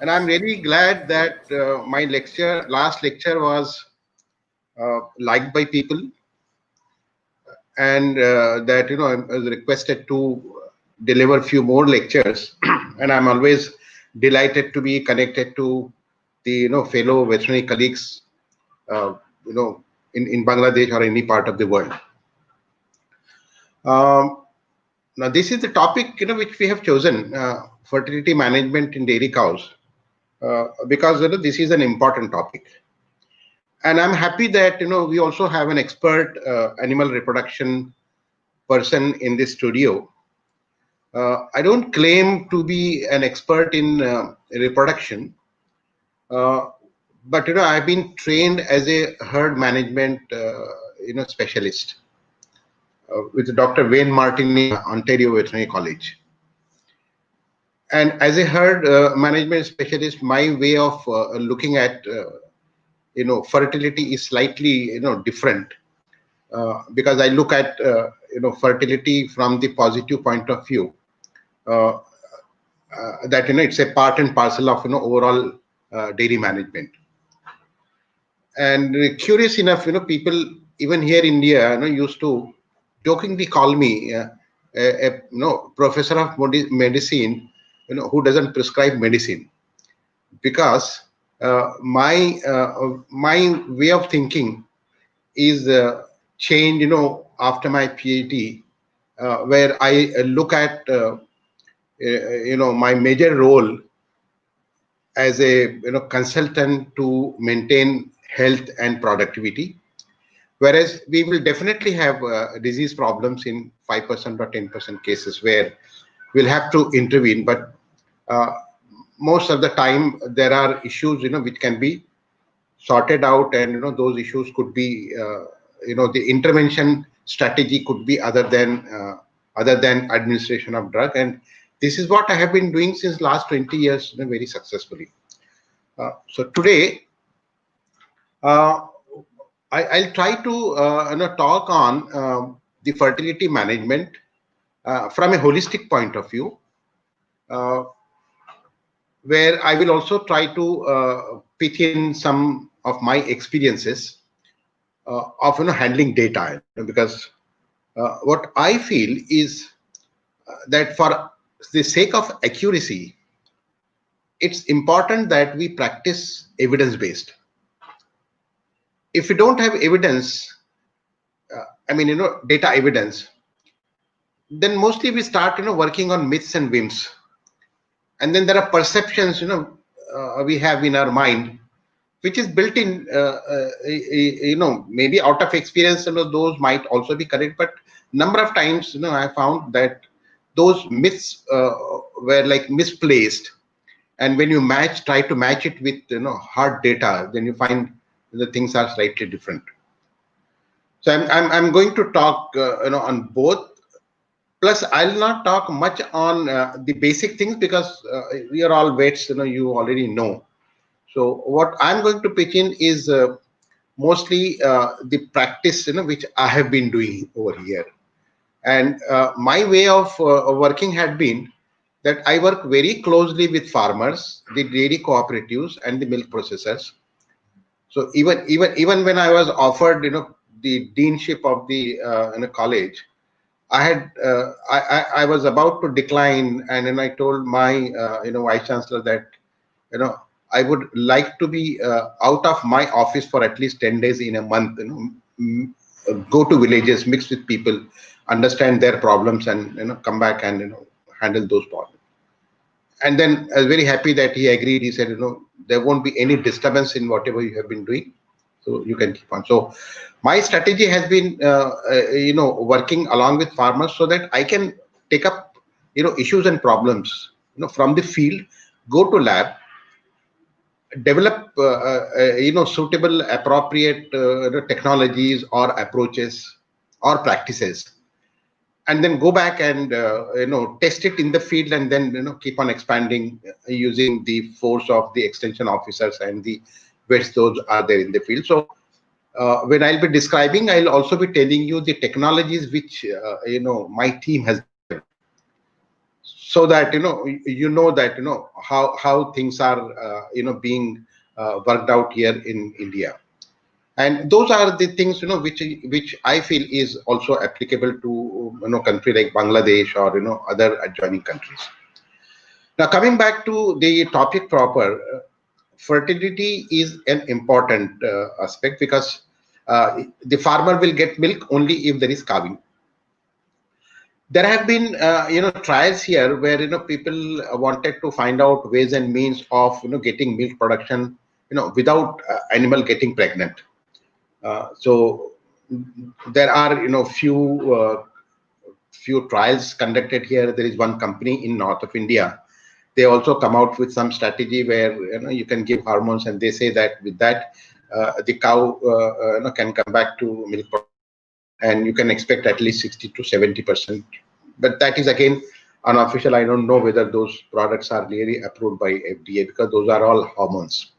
And I'm really glad that my last lecture was liked by people, and that I was requested to deliver few more lectures. And I'm always delighted to be connected to the fellow veterinary colleagues, uh, you know, in Bangladesh or any part of the world. Um, Now, this is the topic which we have chosen: fertility management in dairy cows, because this is an important topic. And I'm happy that we also have an expert animal reproduction person in this studio. I don't claim to be an expert in reproduction, uh, but I've been trained as a herd management specialist with Dr. Wayne Martin in Ontario Veterinary College. And as a herd management specialist, my way of looking at fertility is slightly different, because I look at fertility from the positive point of view, uh, that it's a part and parcel of overall dairy management. And curious enough, people even here in India used to jokingly call me a professor of medicine, who doesn't prescribe medicine, because my way of thinking is changed after my PhD, where I look at my major role as a consultant to maintain health and productivity, whereas we will definitely have disease problems in 5% or 10% cases where we'll have to intervene. But uh, most of the time there are issues which can be sorted out, and those issues could be the intervention strategy could be other than administration of drug. And this is what I have been doing since last 20 years very successfully. So today, uh, I'll try to talk on the fertility management from a holistic point of view, uh, where I will also try to pitch in some of my experiences of handling data, because what I feel is that for the sake of accuracy, it's important that we practice evidence based. If we don't have evidence, data evidence, then mostly we start working on myths and whims, and then there are perceptions we have in our mind, which is built in, maybe out of experience, those might also be correct, but number of times I found that those myths were like misplaced. And when you try to match it with hard data, then you find the things are slightly different. So I'm going to talk on both. Plus, I'll not talk much on the basic things, because we are all vets, you already know. So what I'm going to pitch in is mostly the practice, which I have been doing over here. And my way of working had been that I work very closely with farmers, the dairy cooperatives, and the milk processors. So even when I was offered, the deanship of the college, I had I was about to decline, and then I told my vice chancellor that I would like to be out of my office for at least 10 days in a month. Go to villages, mix with people, understand their problems, and come back and handle those problems. And then I was very happy that he agreed. He said, there won't be any disturbance in whatever you have been doing, so you can keep on. So my strategy has been working along with farmers so that I can take up issues and problems from the field, go to lab, develop suitable appropriate technologies or approaches or practices, and then go back and test it in the field, and then keep on expanding using the force of the extension officers and the vets those are there in the field. So when I'll be describing, I'll also be telling you the technologies which my team has developed. so that that how things are being worked out here in India. And those are the things which I feel is also applicable to country like Bangladesh or other adjoining countries. Now, coming back to the topic proper, fertility is an important aspect, because the farmer will get milk only if there is calving. There have been trials here where people wanted to find out ways and means of getting milk production without animal getting pregnant. So there are few trials conducted here. There is one company in north of India. They also come out with some strategy where you can give hormones, and they say that with that the cow can come back to milk production, and you can expect at least 60 to 70%. But that is again unofficial. I don't know whether those products are really approved by FDA, because those are all hormones.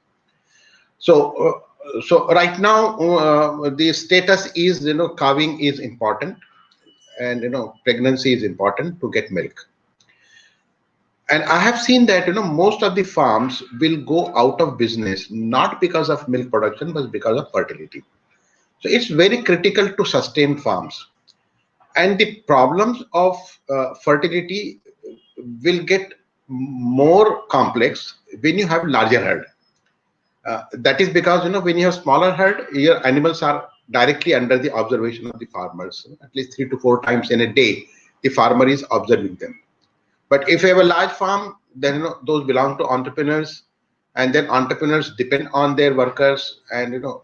So right now the status is calving is important, and pregnancy is important to get milk. And I have seen that most of the farms will go out of business, not because of milk production, but because of fertility. So it's very critical to sustain farms. And the problems of fertility will get more complex when you have larger herd. That is because when you have smaller herd, your animals are directly under the observation of the farmers. At least 3 to 4 times in a day, the farmer is observing them. But if you have a large farm, then those belong to entrepreneurs, and then entrepreneurs depend on their workers, and you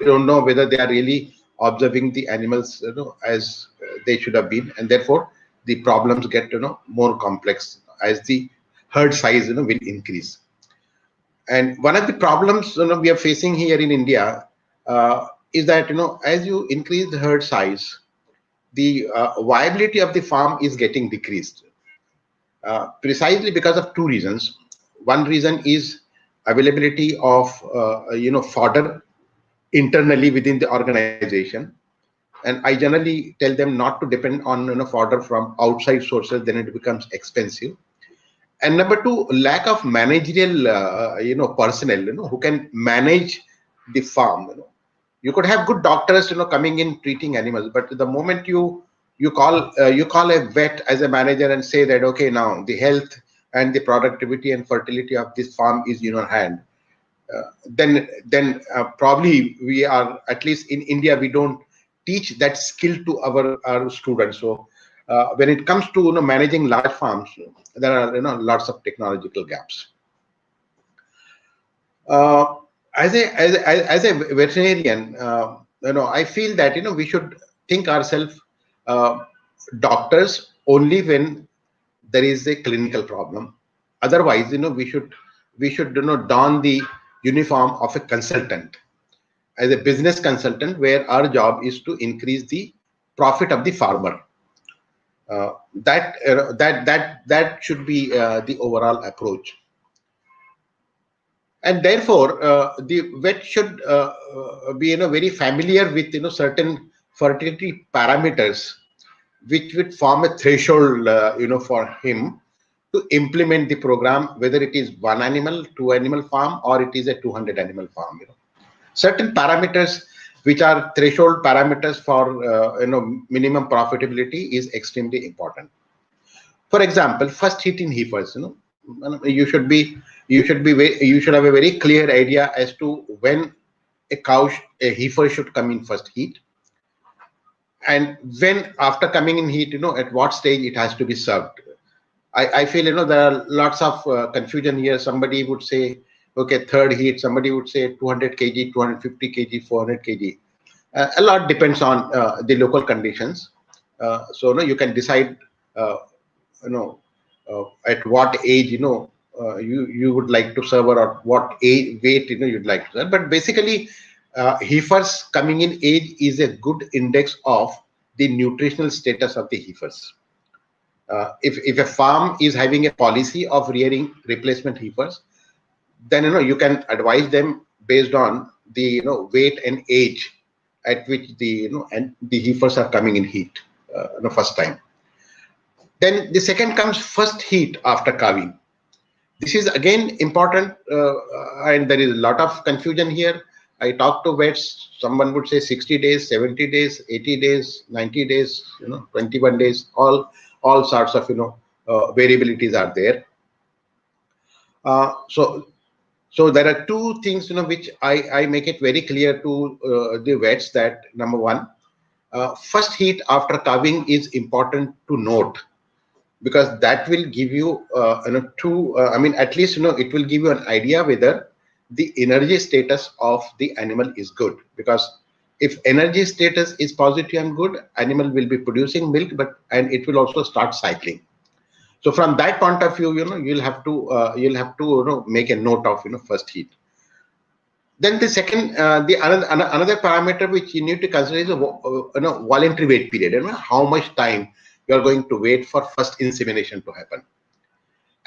don't know whether they are really observing the animals as they should have been, and therefore the problems get more complex as the herd size will increase. And one of the problems we are facing here in India is that as you increase the herd size, the viability of the farm is getting decreased, precisely because of 2 reasons. One reason is availability of fodder internally within the organization, and I generally tell them not to depend on fodder from outside sources, then it becomes expensive. And number 2, lack of managerial personnel who can manage the farm. You could have good doctors coming in treating animals, but the moment you call a vet as a manager and say that, okay, now the health and the productivity and fertility of this farm is in your hand, then probably we are, at least in India, we don't teach that skill to our students. So when it comes to managing large farms, there are lots of technological gaps. As a veterinarian, I feel that we should think ourselves doctors only when there is a clinical problem. Otherwise, we should don the uniform of a consultant, as a business consultant, where our job is to increase the profit of the farmer. That should be the overall approach. And therefore the vet should be very familiar with certain fertility parameters, which would form a threshold for him to implement the program, whether it is 1 animal, 2 animal farm, or it is a 200 animal farm. Certain parameters which are threshold parameters for minimum profitability is extremely important. For example, first heat in heifers, you should have a very clear idea as to when a heifer should come in first heat, and when after coming in heat, at what stage it has to be served. I feel there are lots of confusion here. Somebody would say, okay, third heat. Somebody would say 200 kg, 250 kg, 400 kg. A lot depends on the local conditions. So you can decide at what age you would like to serve, or what age weight you'd like to serve. But basically heifers coming in age is a good index of the nutritional status of the heifers. If a farm is having a policy of rearing replacement heifers, then you can advise them based on the weight and age at which the and the heifers are coming in heat first time. Then the second comes first heat after calving. This is again important, and there is a lot of confusion here. I talked to vets. Someone would say 60 days, 70 days, 80 days, 90 days, 21 days. All sorts of variabilities are there. So there are two things which I make it very clear to the vets that number one, first heat after calving is important to note, because that will give you two I mean, at least it will give you an idea whether the energy status of the animal is good. Because if energy status is positive and good, animal will be producing milk, and it will also start cycling. So from that point of view, you'll have to make a note of first heat. Then the second, the another parameter which you need to consider is a voluntary wait period. How much time you are going to wait for first insemination to happen.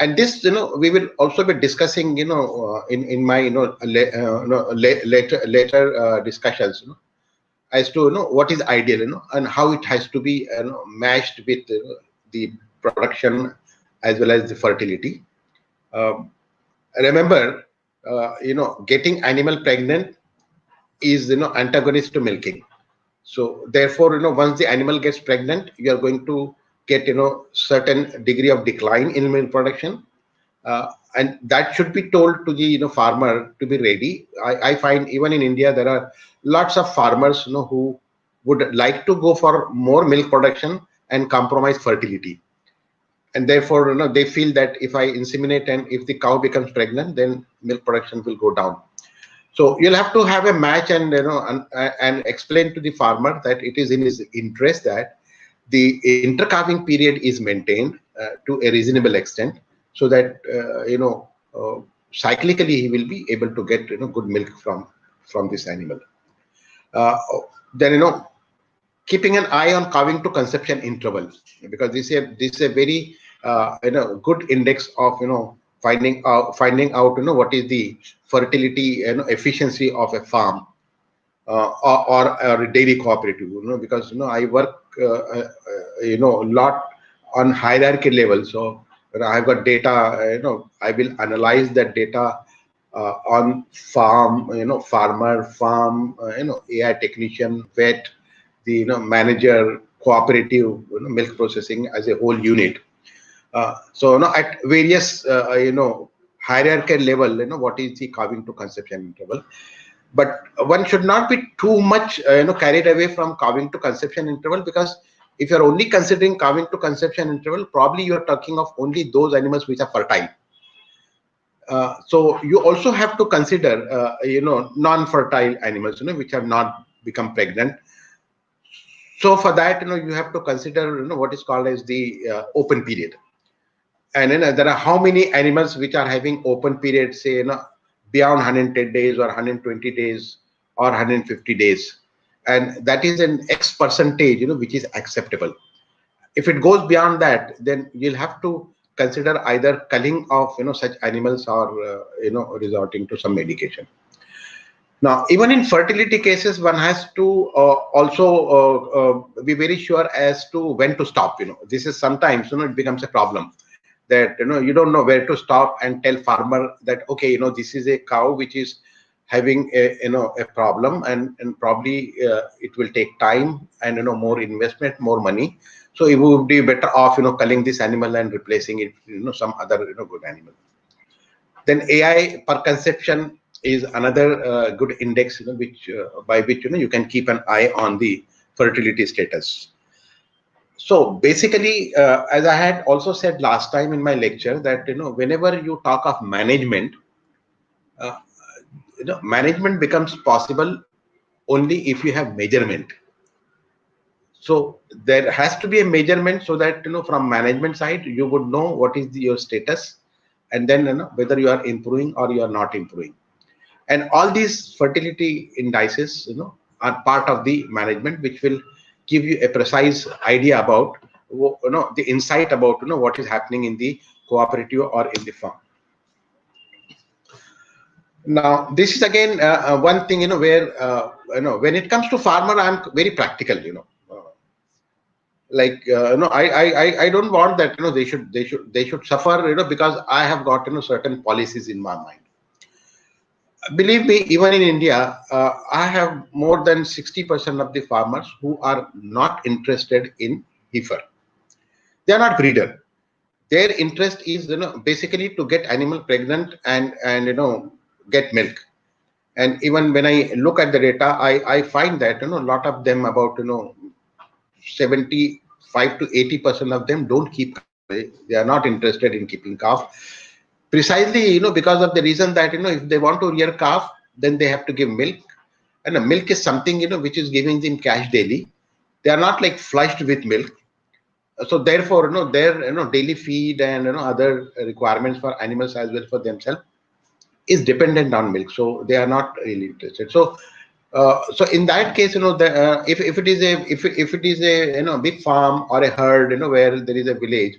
And this, we will also be discussing, in my, later discussions, as to what is ideal, and how it has to be, matched with the production as well as the fertility. Remember, getting animal pregnant is antagonist to milking. So therefore, once the animal gets pregnant, you are going to get certain degree of decline in milk production, and that should be told to the farmer to be ready. I find even in India there are lots of farmers who would like to go for more milk production and compromise fertility, and therefore they feel that if I inseminate and if the cow becomes pregnant, then milk production will go down. So you'll have to have a match, and and explain to the farmer that it is in his interest that the intercalving period is maintained to a reasonable extent, so that cyclically he will be able to get good milk from this animal. Then keeping an eye on calving to conception interval, because this is a very good index of finding out what is the fertility efficiency of a farm, or a dairy cooperative, because I work a lot on hierarchy level. So when I've got data, I will analyze that data on farm, farmer, farm, AI technician, vet, the manager, cooperative, milk processing as a whole unit. So at various hierarchical level, what is the calving to conception interval. But one should not be too much carried away from calving to conception interval, because if you're only considering calving to conception interval, probably you're talking of only those animals which are fertile. So you also have to consider non-fertile animals which have not become pregnant. So for that, you have to consider what is called as the open period. And there are how many animals which are having open period, say beyond 110 days or 120 days or 150 days, and that is an X percentage which is acceptable. If it goes beyond that, then you'll have to consider either culling of such animals, or resorting to some medication. Now, even in fertility cases, one has to also be very sure as to when to stop. This is sometimes it becomes a problem, that you don't know where to stop and tell farmer that, okay, this is a cow which is having a problem, and probably it will take time and more investment, more money. So it would be better off culling this animal and replacing it some other good animal. Then AI per conception is another good index which by which you can keep an eye on the fertility status. So basically, as I had also said last time in my lecture, that whenever you talk of management, uh, management becomes possible only if you have measurement. So there has to be a measurement, so that from management side you would know what is your status, and then whether you are improving or you are not improving. And all these fertility indices are part of the management, which will give you a precise idea about the insight about what is happening in the cooperative or in the farm. Now this is again one thing where when it comes to farmer, I'm very practical. like no, I don't want that, they should suffer, because I have got, certain policies in my mind. Believe me, even in India, I have more than 60% of the farmers who are not interested in heifer. They are not breeder. Their interest is, basically to get animal pregnant and get milk. And even when I look at the data, I find that, a lot of them, about 75 to 80% of them don't keep calf. They are not interested in keeping calf, precisely, because of the reason that, if they want to rear calf, then they have to give milk, and the milk is something, which is giving them cash daily. They are not like flushed with milk. So therefore, their, daily feed and, other requirements for animals as well for themselves is dependent on milk, so they are not really interested. So in that case, if it is a, if it is a, big farm or a herd, where there is a village,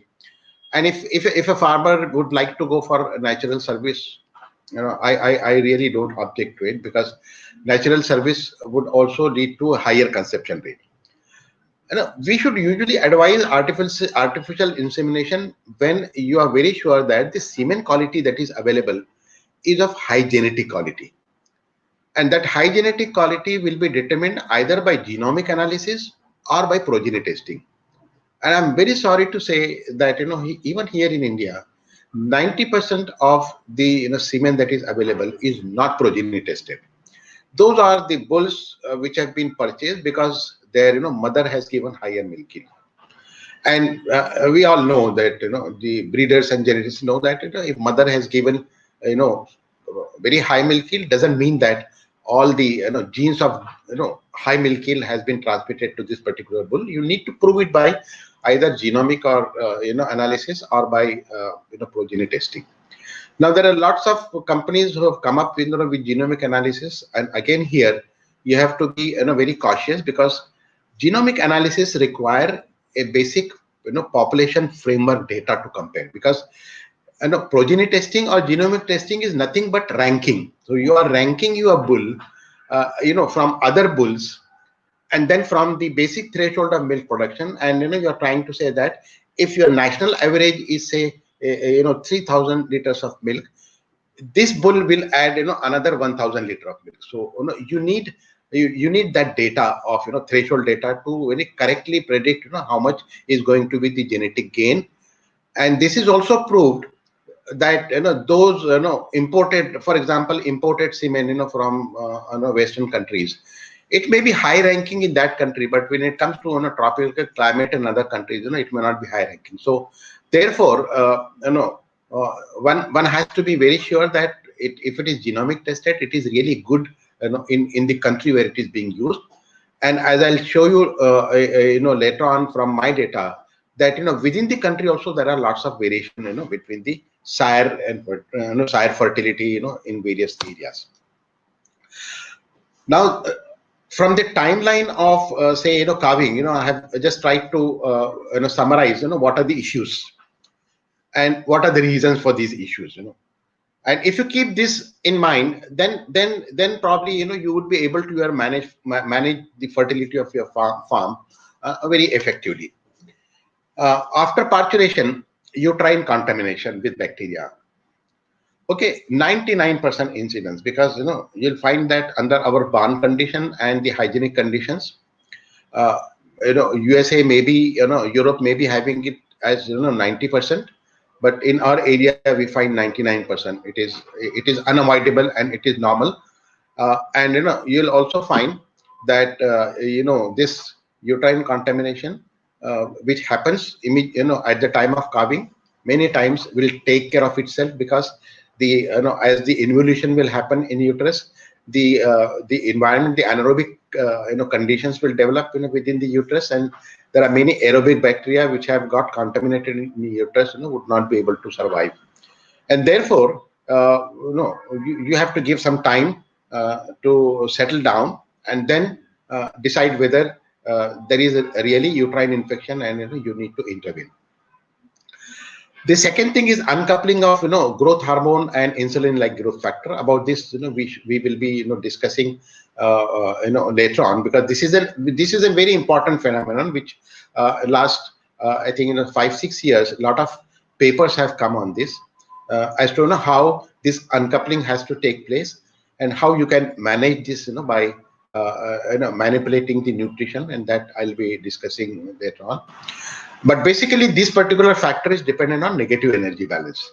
and if a farmer would like to go for a natural service, I really don't object to it, because natural service would also lead to a higher conception rate. We should usually advise artificial insemination when you are very sure that the semen quality that is available is of high genetic quality, and that high genetic quality will be determined either by genomic analysis or by progeny testing. And I'm very sorry to say that, even here in India, 90% of the, semen that is available is not progeny tested. Those are the bulls which have been purchased because their, mother has given higher milk yield. And we all know that, the breeders and geneticists know that, if mother has given, you know very high milk yield, doesn't mean that all the, genes of, high milk yield has been transmitted to this particular bull. You need to prove it by either genomic or, analysis, or by, progeny testing. Now there are lots of companies who have come up with, with genomic analysis, and again here you have to be, very cautious, because genomic analysis require a basic, population framework data to compare, because, progeny testing or genomic testing is nothing but ranking. So you are ranking your bull, from other bulls, and then from the basic threshold of milk production, and, you're trying to say that if your national average is, say, 3,000 liters of milk, this bull will add, another 1,000 liter of milk. So, you need that data of, threshold data to very correctly predict, how much is going to be the genetic gain. And this is also proved that, those, imported, for example, imported semen, from, western countries, it may be high ranking in that country, but when it comes to, tropical climate in other countries, it may not be high ranking. So therefore, one has to be very sure that if it is genomic tested, it is really good, in the country where it is being used. And as I'll show you, later on from my data, that, within the country also there are lots of variation, between the sire and, sire fertility, in various areas. Now, from the timeline of, say, calving, I have just tried to, summarize, what are the issues and what are the reasons for these issues. And if you keep this in mind, then probably, you would be able to, manage the fertility of your farm very effectively. After parturition, you try in contamination with bacteria. Okay, 99% incidence, because, you'll find that under our barn condition and the hygienic conditions, uh, USA maybe, Europe may be having it as, 90%, but in our area we find 99%. It is unavoidable and it is normal. And, you'll also find that, this uterine contamination, which happens at the time of calving, many times will take care of itself, because the, as the involution will happen in uterus, the environment, the anaerobic, conditions will develop, within the uterus, and there are many aerobic bacteria which have got contaminated in the uterus, would not be able to survive. And therefore, you have to give some time to settle down, and then decide whether there is a really uterine infection, and, you need to intervene. The second thing is uncoupling of growth hormone and insulin like growth factor. About this, we will be discussing later on, because this is a very important phenomenon which last I think 5-6 years a lot of papers have come on this as to know how this uncoupling has to take place and how you can manage this by manipulating the nutrition, and that I'll be discussing later on. But basically, this particular factor is dependent on negative energy balance,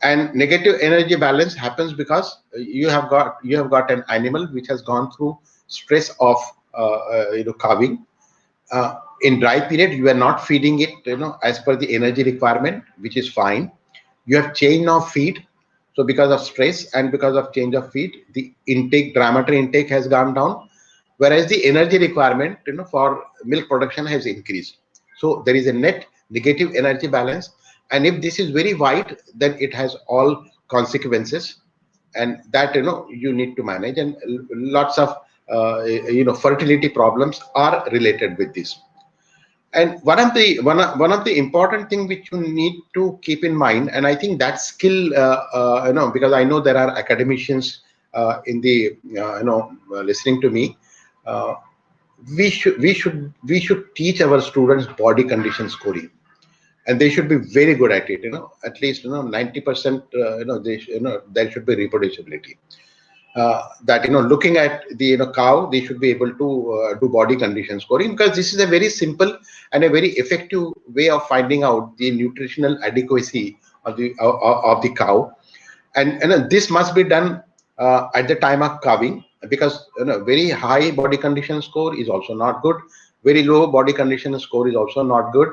and negative energy balance happens because you have got an animal which has gone through stress of calving. In dry period, you are not feeding it as per the energy requirement, which is fine. You have change of feed, so because of stress and because of change of feed, the intake, dry matter intake has gone down, whereas the energy requirement for milk production has increased. So there is a net negative energy balance, and if this is very wide, then it has all consequences, and that you need to manage, and lots of fertility problems are related with this. And one of the important thing which you need to keep in mind, and I think that skill, because I know there are academicians in the listening to me. Uh, we should teach our students body condition scoring, and they should be very good at it. At least 90%. There should be reproducibility. That looking at the cow, they should be able to do body condition scoring, because this is a very simple and a very effective way of finding out the nutritional adequacy of the cow. And this must be done at the time of calving, because very high body condition score is also not good, very low body condition score is also not good.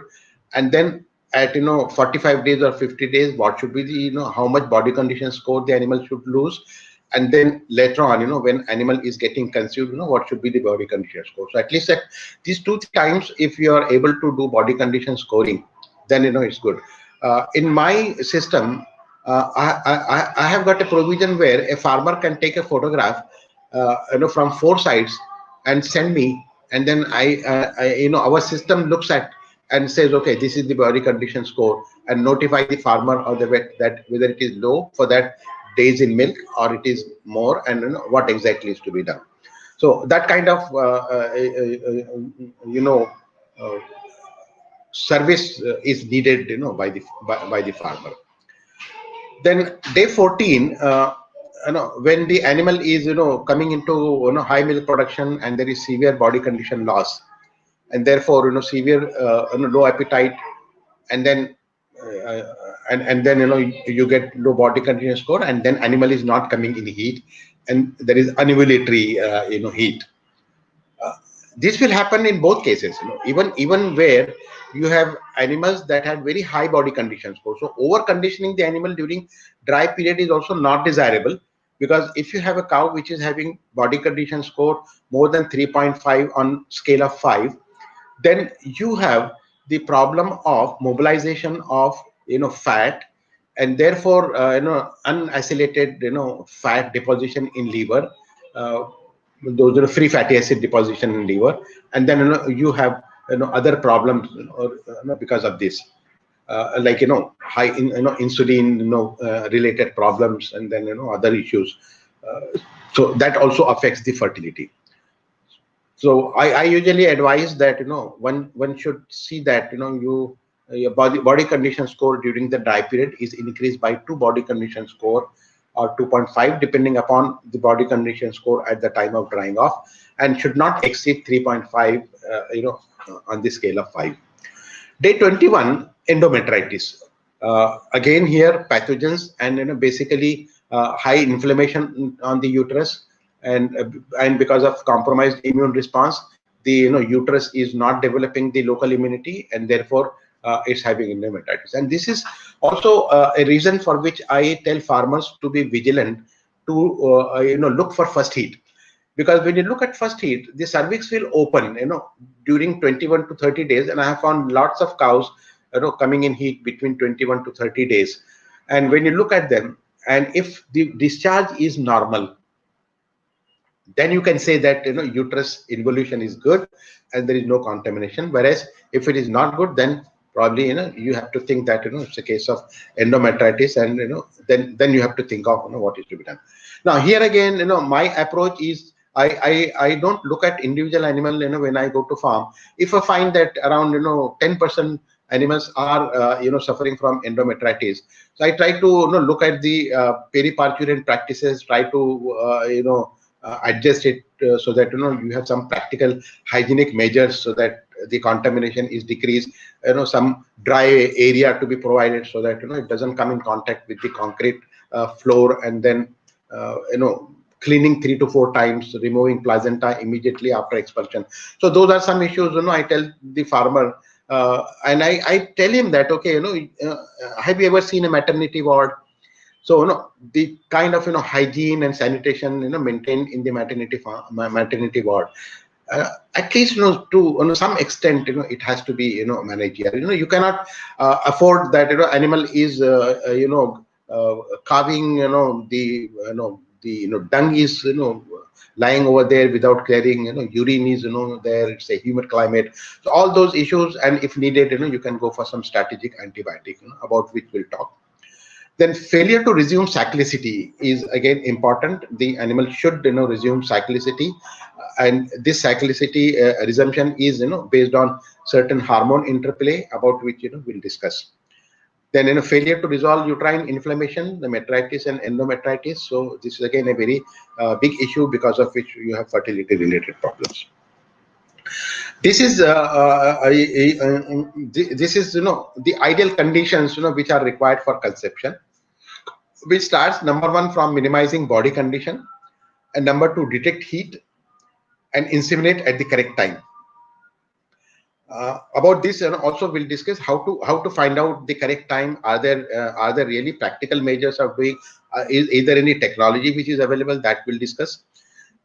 And then at 45 days or 50 days, what should be the how much body condition score the animal should lose. And then later on, when animal is getting consumed, what should be the body condition score. So at least at these 2-3 times, if you are able to do body condition scoring, then it's good. In my system, I have got a provision where a farmer can take a photograph, from 4 sides and send me, and then our system looks at and says, okay, this is the body condition score, and notify the farmer or the vet that whether it is low for that days in milk or it is more, and what exactly is to be done. So that kind of uh, service is needed by the farmer. Then day 14, when the animal is coming into high milk production, and there is severe body condition loss, and therefore severe low appetite, and then and then you get low body condition score, and then animal is not coming in heat, and there is unregulatory heat. This will happen in both cases, even where you have animals that had very high body condition score. So over conditioning the animal during dry period is also not desirable, because if you have a cow which is having body condition score more than 3.5 on scale of 5, then you have the problem of mobilization of fat, and therefore unacylated fat deposition in liver. uh, those are free fatty acid deposition in liver, and then you have other problems because of this, like high insulin related problems, and then other issues. So that also affects the fertility. So I usually advise that one should see that your body condition score during the dry period is increased by 2 body condition score or 2.5, depending upon the body condition score at the time of drying off, and should not exceed 3.5 on the scale of 5. Day 21, endometritis. Again here pathogens, and basically high inflammation on the uterus, and because of compromised immune response, the uterus is not developing the local immunity, and therefore it's having endometritis. And this is also a reason for which I tell farmers to be vigilant, to look for first heat, because when you look at first heat, the cervix will open during 21 to 30 days, and I have found lots of cows coming in heat between 21 to 30 days. And when you look at them, and if the discharge is normal, then you can say that uterus involution is good and there is no contamination. Whereas if it is not good, then probably you have to think that it's a case of endometritis, and then you have to think of what is to be done. Now here again, my approach is I don't look at individual animal when I go to farm. If I find that around 10% animals are suffering from endometritis, so I try to look at the peri-parturient practices, try to adjust it so that you have some practical hygienic measures so that the contamination is decreased, some dry area to be provided so that it doesn't come in contact with the concrete floor, and then cleaning 3 to 4 times, removing placenta immediately after expulsion. So those are some issues I tell the farmer, and I tell him that, okay, have you ever seen a maternity ward? So the kind of hygiene and sanitation maintained in the maternity ward, at least to some extent it has to be managed here. You cannot afford that animal is carving the dung is lying over there without clearing, urine is there, it's a humid climate. So all those issues, and if needed you can go for some strategic antibiotic, about which we'll talk. Then failure to resume cyclicity is again important. The animal should resume cyclicity, and this cyclicity resumption is based on certain hormone interplay, about which we'll discuss. Then failure to resolve uterine inflammation, the metritis and endometritis. So this is again a very big issue, because of which you have fertility related problems. This is this is the ideal conditions which are required for conception, which starts, number one, from minimizing body condition, and number two, detect heat and inseminate at the correct time. About this, also we'll discuss how to find out the correct time. Are there really practical measures of doing? Is there any technology which is available? That we'll discuss.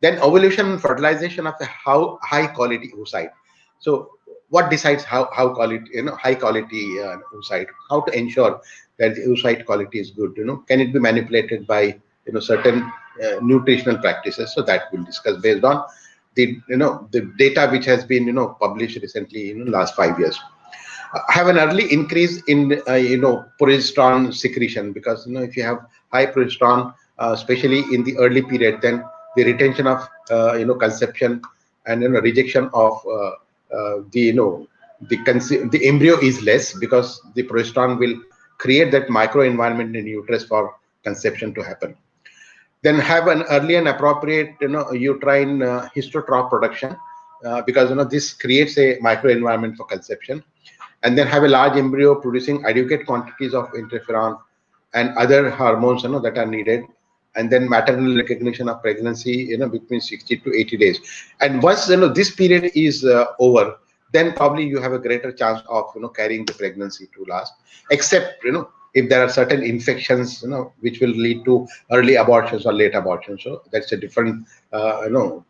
Then ovulation and fertilization of a high quality oocyte. So what decides how quality, high quality oocyte? How to ensure that the oocyte quality is good? Can it be manipulated by certain nutritional practices? So that we'll discuss based on the the data which has been published recently in last 5 years. Have an early increase in progesterone secretion, because if you have high progesterone, especially in the early period, then the retention of conception and rejection of the embryo is less, because the progesterone will create that microenvironment in uterus for conception to happen. Then have an early and appropriate uterine histotrough production, because this creates a microenvironment for conception. And then have a large embryo producing adequate quantities of interferon and other hormones that are needed. And then maternal recognition of pregnancy between 60 to 80 days. And once this period is over, then probably you have a greater chance of carrying the pregnancy to last, except if there are certain infections which will lead to early abortions or late abortions. So that's a different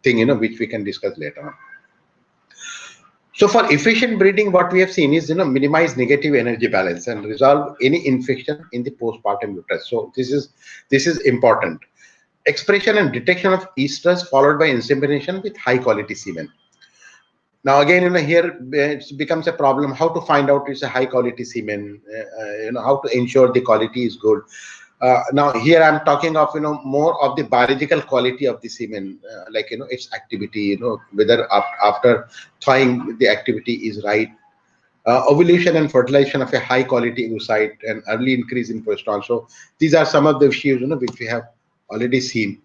thing which we can discuss later on. So for efficient breeding, what we have seen is minimize negative energy balance and resolve any infection in the postpartum uterus. So this is important. Expression and detection of estrus followed by insemination with high quality semen. Now again, here it becomes a problem how to find out it's a high quality semen, how to ensure the quality is good. Now here I'm talking of more of the biological quality of the semen, like its activity, whether after thawing the activity is right. Ovulation and fertilization of a high quality oocyte and early increase in progesterone. So these are some of the issues which we have already seen.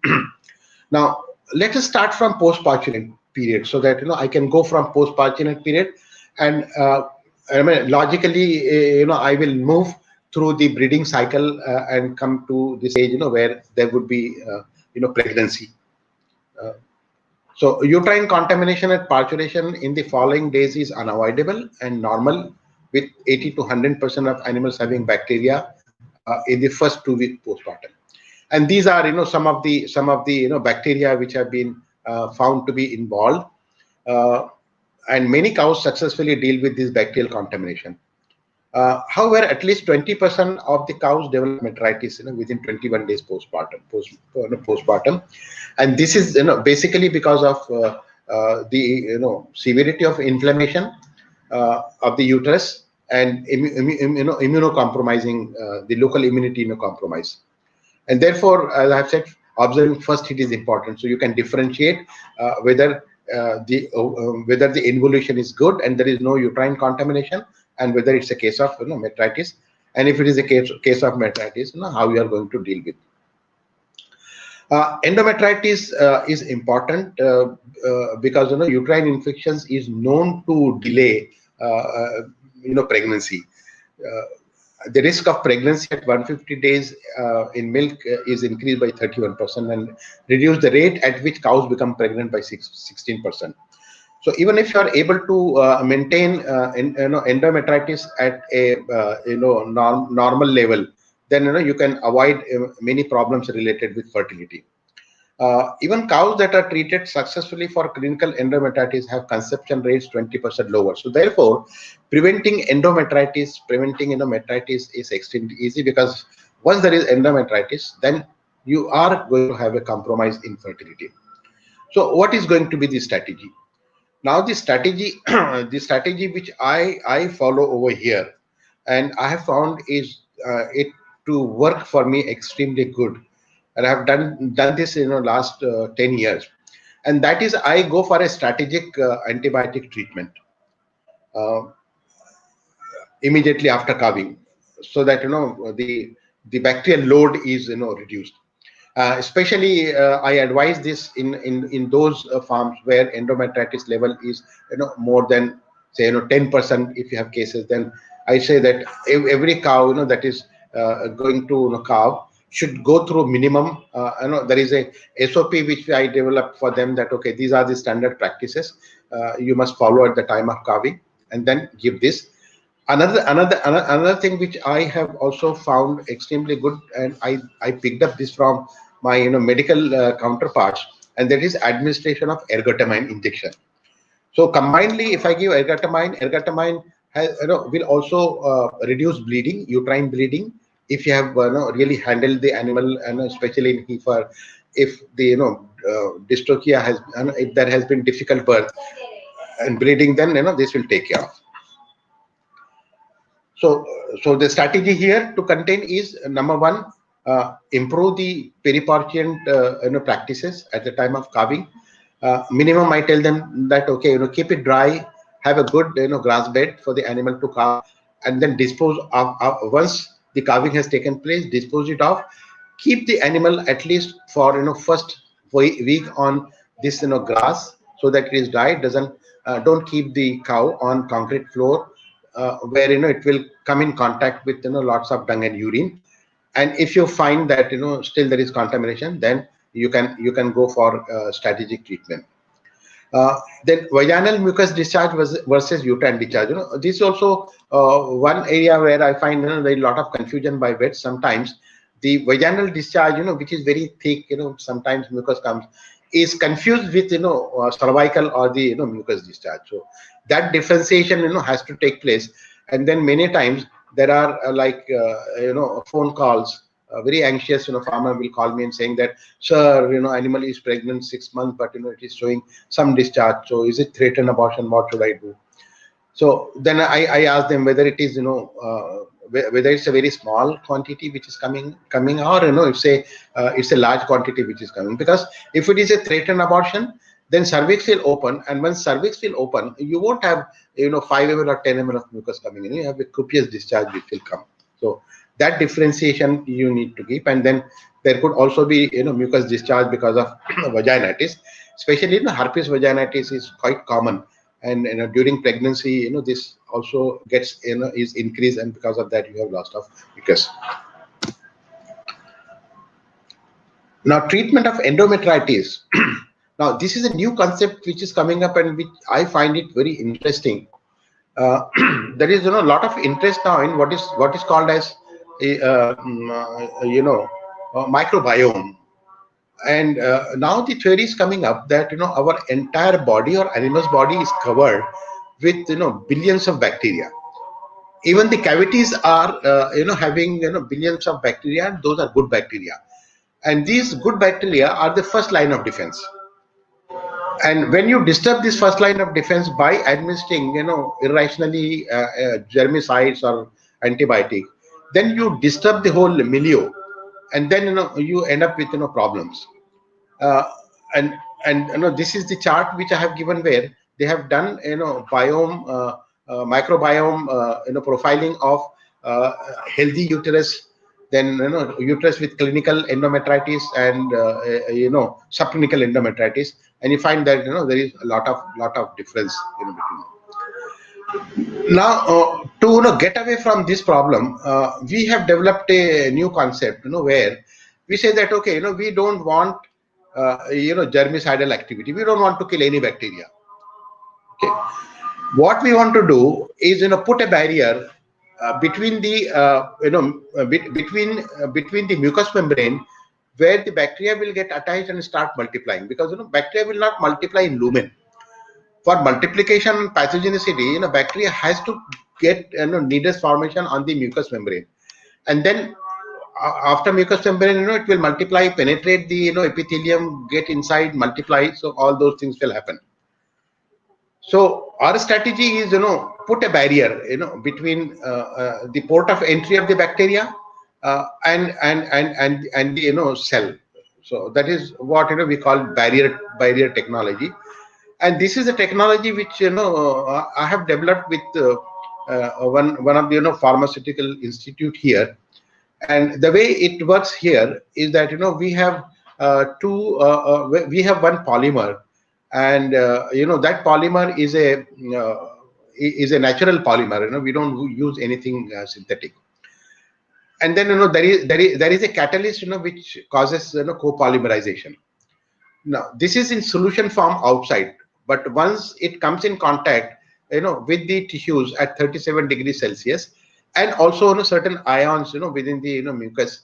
Now let us start from postpartum period, so that I can go from postpartum period, and I mean, logically I will move through the breeding cycle and come to the stage where there would be pregnancy. So uterine contamination at parturition in the following days is unavoidable and normal, with 80 to 100% of animals having bacteria in the first 2 weeks postpartum. And these are some of the bacteria which have been found to be involved, and many cows successfully deal with this bacterial contamination. However, at least 20% of the cows develop metritis within 21 days postpartum, and this is basically because of the severity of inflammation of the uterus, and immunocompromising, the local immunity compromise. And therefore, as I've said, observing first hit is important. So you can differentiate whether whether the involution is good and there is no uterine contamination, and whether it's a case of metritis. And if it is a case of metritis, how you are going to deal with. Endometritis is important because uterine infections is known to delay pregnancy. The risk of pregnancy at 150 days in milk is increased by 31% and reduce the rate at which cows become pregnant by 16%. So even if you are able to maintain endometritis at a normal level, then you can avoid many problems related with fertility. Even cows that are treated successfully for clinical endometritis have conception rates 20% lower. So therefore, preventing endometritis is extremely easy, because once there is endometritis, then you are going to have a compromise in fertility. So what is going to be the strategy? Now the strategy, the strategy which I follow over here, and I have found is it to work for me extremely good, and I have done this in the last 10 years, and that is I go for a strategic antibiotic treatment immediately after calving, so that the bacterial load is reduced. Especially, I advise this in those farms where endometritis level is more than, say, 10%. If you have cases, then I say that every cow that is going to calve should go through minimum. There is a SOP which I developed for them, that okay, these are the standard practices you must follow at the time of calving, and then give this. Another thing which I have also found extremely good, and I picked up this from my medical counterparts, and that is administration of ergotamine injection. So combinedly, if I give ergotamine has, will also reduce bleeding, uterine bleeding, if you have really handled the animal, and especially in heifer, if the dystocia has, if there has been difficult birth and bleeding, then this will take care of. So the strategy here to contain is, number one, improve the periporcient practices at the time of calving. Minimum, I tell them that okay, keep it dry, have a good grass bed for the animal to calve, and then dispose of once the calving has taken place, dispose it off. Keep the animal at least for first week on this grass, so that it is dry. Don't keep the cow on concrete floor where it will come in contact with lots of dung and urine. And if you find that still there is contamination, then you can go for strategic treatment. Then vaginal mucus discharge versus uterine discharge. This is also one area where I find there is a lot of confusion by vets. Sometimes the vaginal discharge, which is very thick, sometimes mucus comes, is confused with cervical or the mucus discharge. So that differentiation has to take place. And then many times there are phone calls. Very anxious farmer will call me and saying that, sir, animal is pregnant 6 months, but it is showing some discharge. So is it threatened abortion? What should I do? So then I ask them whether it is whether it's a very small quantity which is coming, or it's a large quantity which is coming. Because if it is a threatened abortion, then cervix will open, and when cervix will open, you won't have 5 ml or 10 ml of mucus coming in. You have a copious discharge which will come. So that differentiation you need to keep. And then there could also be mucus discharge because of vaginitis, especially herpes vaginitis is quite common, and during pregnancy this also gets is increased, and because of that you have loss of mucus. Now, treatment of endometritis. Now, this is a new concept which is coming up, and which I find it very interesting. There is a lot of interest now in what is called as microbiome, and now the theory is coming up that our entire body or animal's body is covered with billions of bacteria. Even the cavities are having billions of bacteria, and those are good bacteria, and these good bacteria are the first line of defense. And when you disturb this first line of defense by administering, irrationally germicides or antibiotic, then you disturb the whole milieu, and then you end up with problems. Uh, and this is the chart which I have given, where they have done biome microbiome profiling of healthy uterus, then uterus with clinical endometritis and subclinical endometritis, and you find that there is a lot of difference between. Now, to get away from this problem, we have developed a new concept, where we say that, okay, we don't want germicidal activity. We don't want to kill any bacteria. Okay, what we want to do is put a barrier between the between the mucous membrane, where the bacteria will get attached and start multiplying, because bacteria will not multiply in lumen. For multiplication and pathogenicity, bacteria has to get nidus formation on the mucous membrane, and then after mucous membrane, it will multiply, penetrate the epithelium, get inside, multiply. So all those things will happen. So our strategy is put a barrier between the port of entry of the bacteria and the cell. So that is what we call barrier technology. And this is a technology which I have developed with one of the pharmaceutical institute here. And the way it works here is that we have we have one polymer, and that polymer is a natural polymer. We don't use anything synthetic. And then there is a catalyst which causes copolymerization. Now this is in solution form outside, but once it comes in contact with the tissues at 37 degrees Celsius, and also certain ions within the mucus,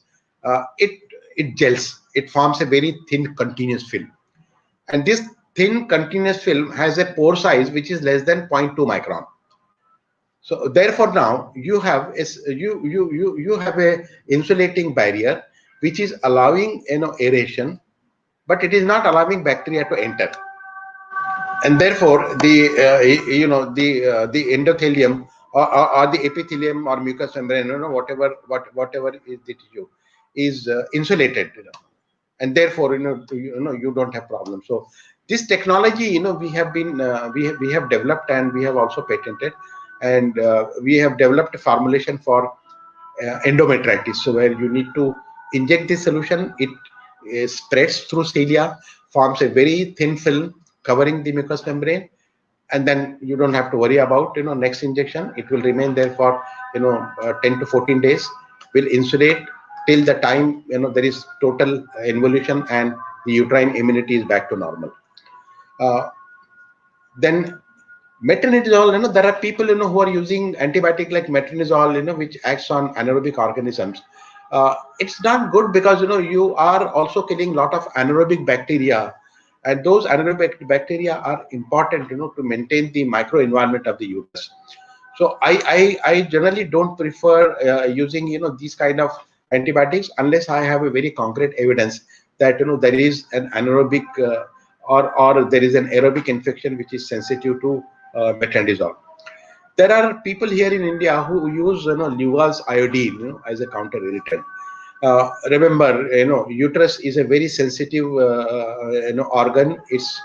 it gels. It forms a very thin continuous film, and this thin continuous film has a pore size which is less than 0.2 micron. So therefore now you have you have a insulating barrier which is allowing aeration, but it is not allowing bacteria to enter. And therefore the the endothelium or the epithelium or mucous membrane, whatever is the tissue, is insulated, and therefore you don't have problems. So this technology we have been we have developed, and we have also patented, and we have developed a formulation for endometritis. So where you need to inject the solution, it spreads through cilia, forms a very thin film covering the mucous membrane, and then you don't have to worry about next injection. It will remain there for 10 to 14 days, will insulate till the time there is total involution and the uterine immunity is back to normal. Then metronidazole, there are people who are using antibiotic like metronidazole, which acts on anaerobic organisms. It's not good, because you are also killing a lot of anaerobic bacteria, and those anaerobic bacteria are important to maintain the microenvironment of the uterus. So I generally don't prefer using these kind of antibiotics unless I have a very concrete evidence that there is an anaerobic or there is an aerobic infection which is sensitive to metronidazole. There are people here in India who use Luvas iodine as a counter irritant. Remember, uterus is a very sensitive organ. It's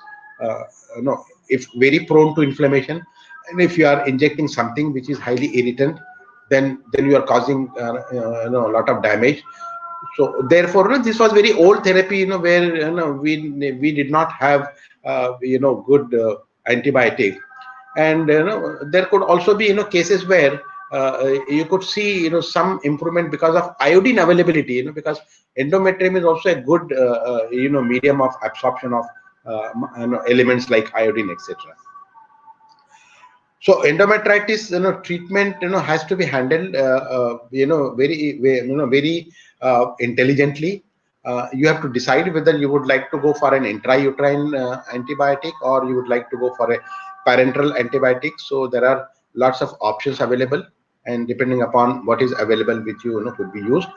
if very prone to inflammation, and if you are injecting something which is highly irritant, then you are causing a lot of damage. So therefore this was very old therapy, where we did not have good antibiotic. And there could also be cases where you could see some improvement because of iodine availability, because endometrium is also a good medium of absorption of elements like iodine, etc. So endometritis treatment has to be handled very intelligently. You have to decide whether you would like to go for an intrauterine antibiotic, or you would like to go for a parenteral antibiotic. So there are lots of options available, and depending upon what is available with you, could be used.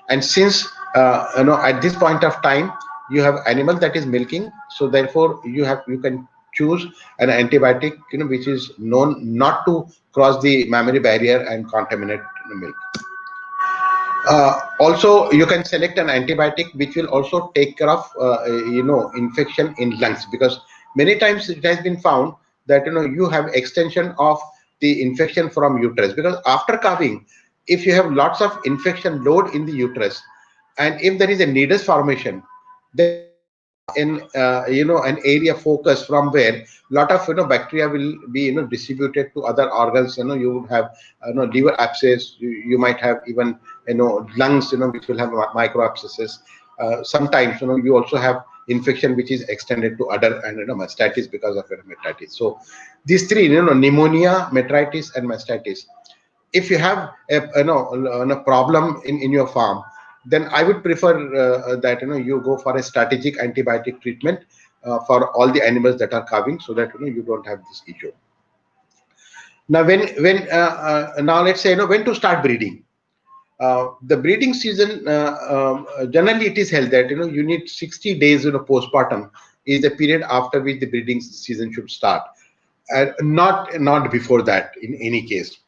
And since at this point of time you have animal that is milking, so therefore you can choose an antibiotic, which is known not to cross the mammary barrier and contaminate the milk. Also, you can select an antibiotic which will also take care of infection in lungs, because many times it has been found that you have extension of the infection from uterus, because after calving, if you have lots of infection load in the uterus, and if there is a nidus formation, then in an area focus from where lot of bacteria will be distributed to other organs. You would have liver abscess, you might have even lungs which will have micro abscesses. Sometimes you also have infection which is extended to other, and mastitis because of metritis. So these three, pneumonia, metritis and mastitis, if you have a problem in your farm, then I would prefer that you go for a strategic antibiotic treatment for all the animals that are calving, so that you don't have this issue. Now, now let's say when to start breeding. The breeding season, generally it is held that you need 60 days postpartum is the period after which the breeding season should start, and not before that in any case.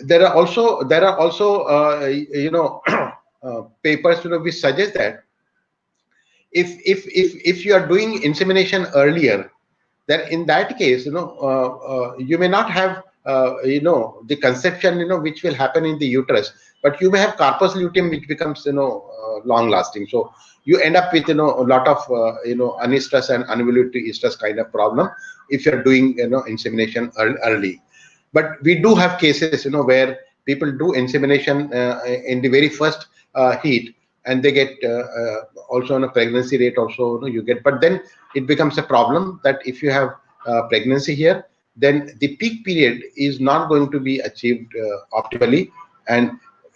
There are also papers which suggest that if you are doing insemination earlier, then in that case you may not have the conception which will happen in the uterus, but you may have corpus luteum which becomes long lasting. So you end up with a lot of anestrus and unvolutary estrus kind of problem if you are doing insemination early. But we do have cases where people do insemination in the very first heat, and they get also on a pregnancy rate also you get, but then it becomes a problem that if you have pregnancy here, then the peak period is not going to be achieved optimally, and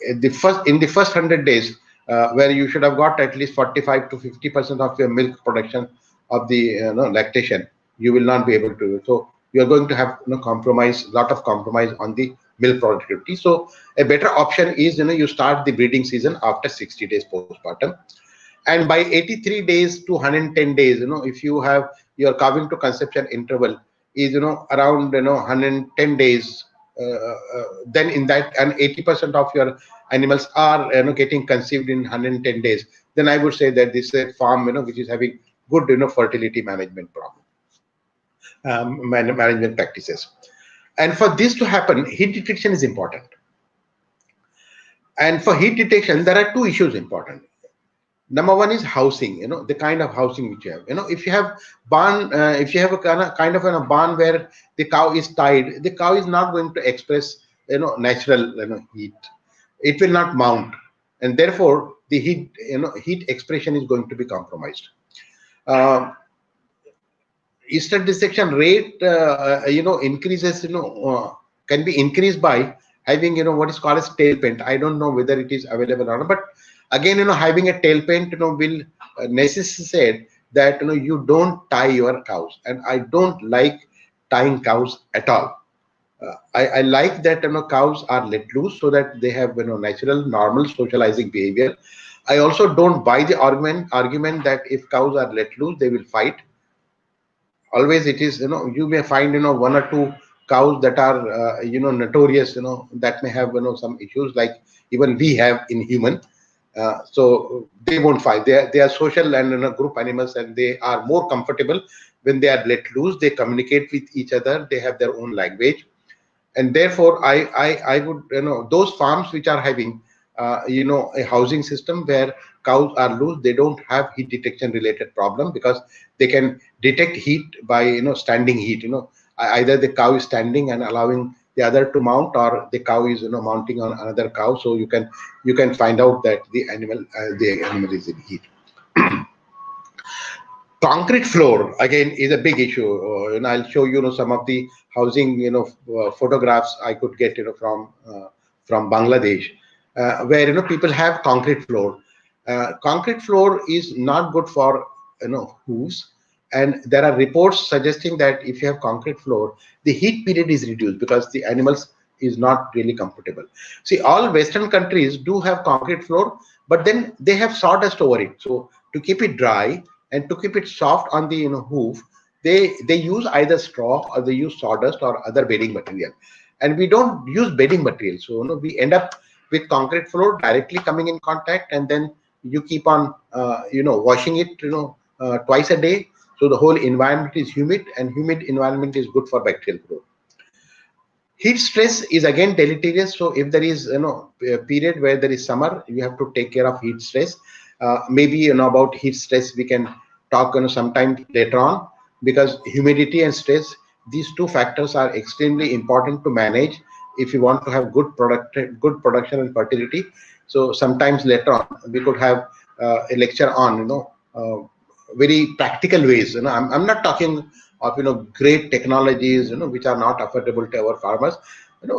in the first 100 days where you should have got at least 45 to 50% of your milk production of the lactation, you will not be able to. So you are going to have lot of compromise on the milk productivity. So a better option is you start the breeding season after 60 days postpartum, and by 83 days to 110 days, if you have your calving to conception interval is around 110 days, then in that, and 80% of your animals are getting conceived in 110 days, then I would say that this is a farm which is having good fertility management management practices. And for this to happen, heat detection is important. And for heat detection, there are two issues important. Number one is housing, the kind of housing which you have. If you have barn, if you have a kind of a barn where the cow is tied, the cow is not going to express natural heat. It will not mount, and therefore the heat expression is going to be compromised. Estrus dissection rate increases can be increased by having what is called as tail paint. I don't know whether it is available or not, but again having a tail paint will necessitate that you don't tie your cows, and I don't like tying cows at all. I like that cows are let loose so that they have natural normal socializing behavior. I also don't buy the argument that if cows are let loose they will fight. Always it is you may find one or two cows that are notorious that may have some issues, like even we have in human. So they won't fight. They are social and group animals, and they are more comfortable when they are let loose. They communicate with each other, they have their own language, and therefore I would those farms which are having a housing system where cows are loose, they don't have heat detection related problem, because they can detect heat by standing heat. Either the cow is standing and allowing the other to mount, or the cow is mounting on another cow, so you can find out that the animal is in heat. Concrete floor again is a big issue, and I'll show some of the housing photographs I could get from Bangladesh, where people have concrete floor. Concrete floor is not good for hooves, and there are reports suggesting that if you have concrete floor, the heat period is reduced because the animals is not really comfortable. See, all Western countries do have concrete floor, but then they have sawdust over it, so to keep it dry and to keep it soft on the hoof, they use either straw or they use sawdust or other bedding material. And we don't use bedding material, so we end up with concrete floor directly coming in contact, and then you keep on washing it twice a day. So the whole environment is humid, and humid environment is good for bacterial growth. Heat stress is again deleterious. So if there is a period where there is summer, you have to take care of heat stress. Maybe about heat stress we can talk sometime later on, because humidity and stress, these two factors are extremely important to manage if you want to have good production and fertility. So sometimes later on we could have a lecture on very practical ways. I'm not talking of great technologies which are not affordable to our farmers.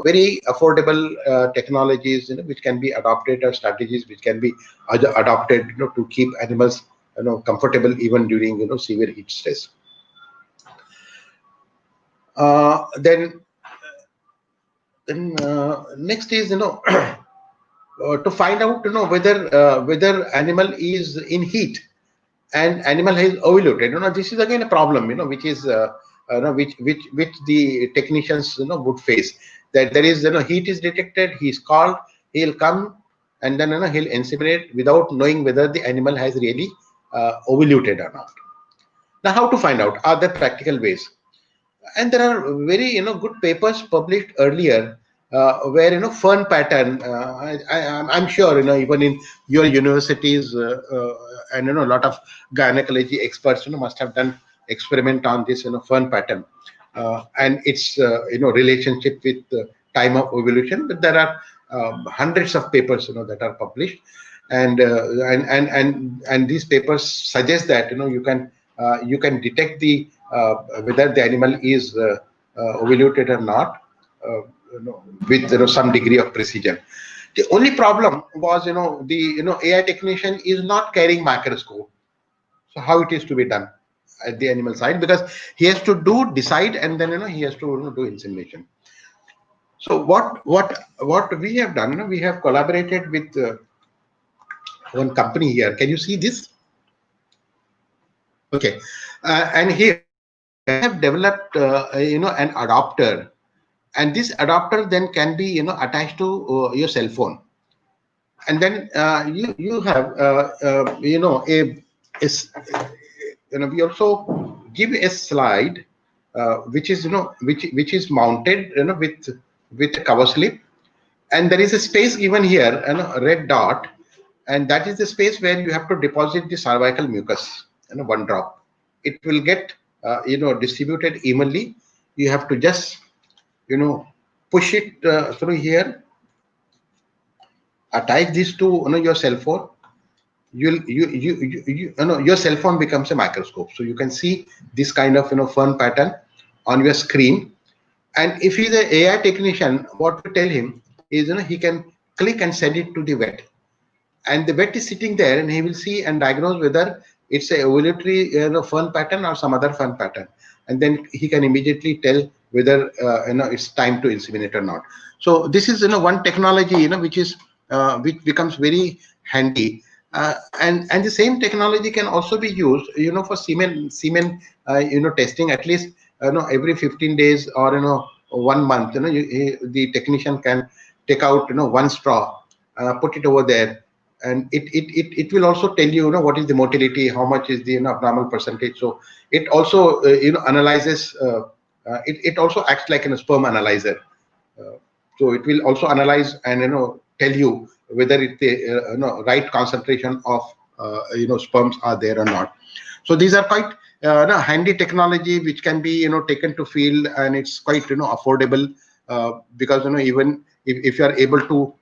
Very affordable technologies which can be adopted, or strategies which can be adopted to keep animals comfortable even during severe heat stress. Then next is to find out whether animal is in heat and animal has overloaded. This is again a problem which is which the technicians would face, that there is heat is detected, he's called, he'll come, and then he'll inseminate without knowing whether the animal has really overluted or not. Now, how to find out? Are there practical ways? And there are very good papers published earlier where fern pattern. I'm sure even in your universities and a lot of gynecology experts must have done experiment on this fern pattern and its relationship with time of ovulation. But there are hundreds of papers that are published, and these papers suggest that you can detect the whether the animal is ovulated or not with some degree of precision. The only problem was the AI technician is not carrying microscope. So how it is to be done at the animal side, because he has to decide, and then he has to do insemination. So what we have done, we have collaborated with one company here. Can you see this? Okay, and here we have developed an adapter, and this adapter then can be attached to your cell phone, and then you have we also give a slide which is which is mounted with a cover slip, and there is a space given here, a red dot, and that is the space where you have to deposit the cervical mucus, one drop. It will get distributed evenly. You have to just push it through here, attach this to your cell phone. Your cell phone becomes a microscope, so you can see this kind of fern pattern on your screen. And if he's an AI technician, what we tell him is he can click and send it to the vet, and the vet is sitting there, and he will see and diagnose whether it's a ovulatory fern pattern or some other fern pattern, and then he can immediately tell whether it's time to inseminate or not. So this is one technology which becomes very handy, and the same technology can also be used for semen testing, at least every 15 days or 1 month. The technician can take out one straw, put it over there, and it will also tell you what is the motility, how much is the abnormal percentage. So it also analyzes. It also acts like a sperm analyzer. So it will also analyze and tell you whether it's the right concentration of sperms are there or not. So these are quite handy technology which can be taken to field, and it's quite affordable because even if you are able to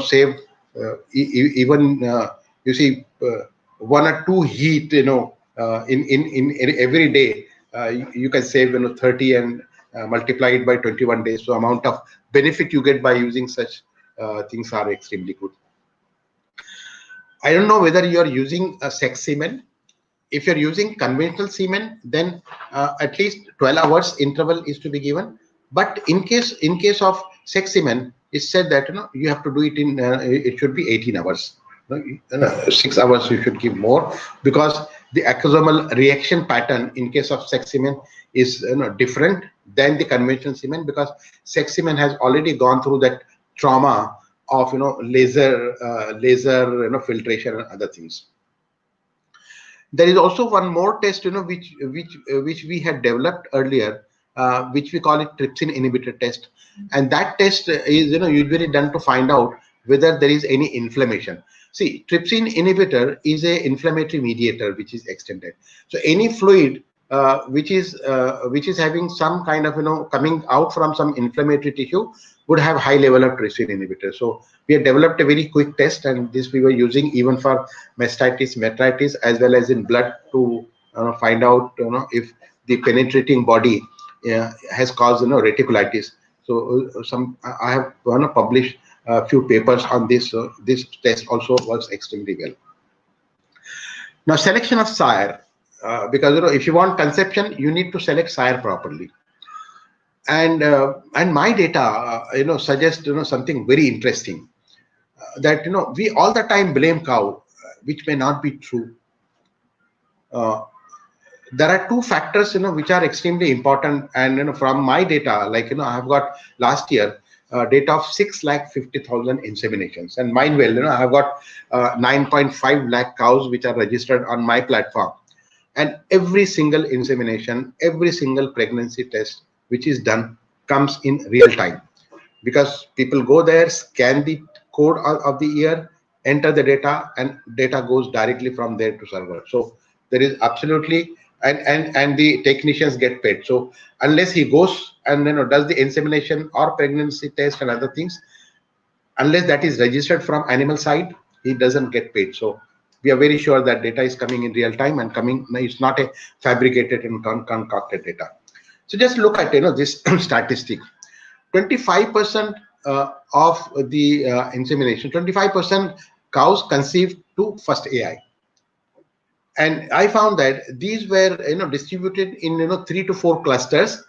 save even you see 1 or 2 heat in every day, you can save 30 and multiply it by 21 days. So amount of benefit you get by using such things are extremely good. I don't know whether you are using a sex semen. If you're using conventional semen, then at least 12 hours interval is to be given. But in case of sex semen, it's said that you have to do it in it should be 18 hours. 6 hours you should give more, because the acrosomal reaction pattern in case of sex semen is different than the conventional semen, because sex semen has already gone through that trauma of laser filtration and other things. There is also one more test, which we had developed earlier, which we call it trypsin inhibitor test, and that test is usually done to find out whether there is any inflammation. See, trypsin inhibitor is a inflammatory mediator which is extended. So any fluid which is having some kind of coming out from some inflammatory tissue would have high level of trypsin inhibitor. So we have developed a very quick test, and this we were using even for mastitis, metritis, as well as in blood to find out if the penetrating body has caused reticulitis. So I have published a few papers on this. So this test also works extremely well. Now, selection of sire, because if you want conception, you need to select sire properly. And my data suggest something very interesting, that we all the time blame cow, which may not be true. There are two factors which are extremely important, and from my data, like I have got last year data of 6,50,000 inseminations, and meanwhile I have got 9.5 lakh cows which are registered on my platform, and every single insemination, every single pregnancy test which is done comes in real time, because people go there, scan the code of the ear, enter the data, and data goes directly from there to server. So there is absolutely, and the technicians get paid. So unless he goes and does the insemination or pregnancy test and other things, unless that is registered from animal side, he doesn't get paid. So we are very sure that data is coming in real time and coming. It's not a fabricated and concocted data. So just look at this statistic. 25% of the insemination, 25% cows conceived to first AI. And I found that these were distributed in 3 to 4 clusters,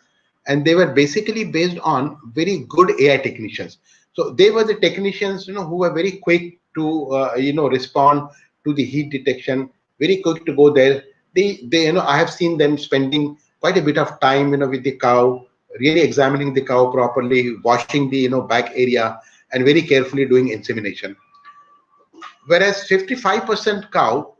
and they were basically based on very good AI technicians. So they were the technicians who were very quick to respond to the heat detection, very quick to go there. They I have seen them spending quite a bit of time with the cow, really examining the cow properly, washing the back area, and very carefully doing insemination. Whereas 55% cow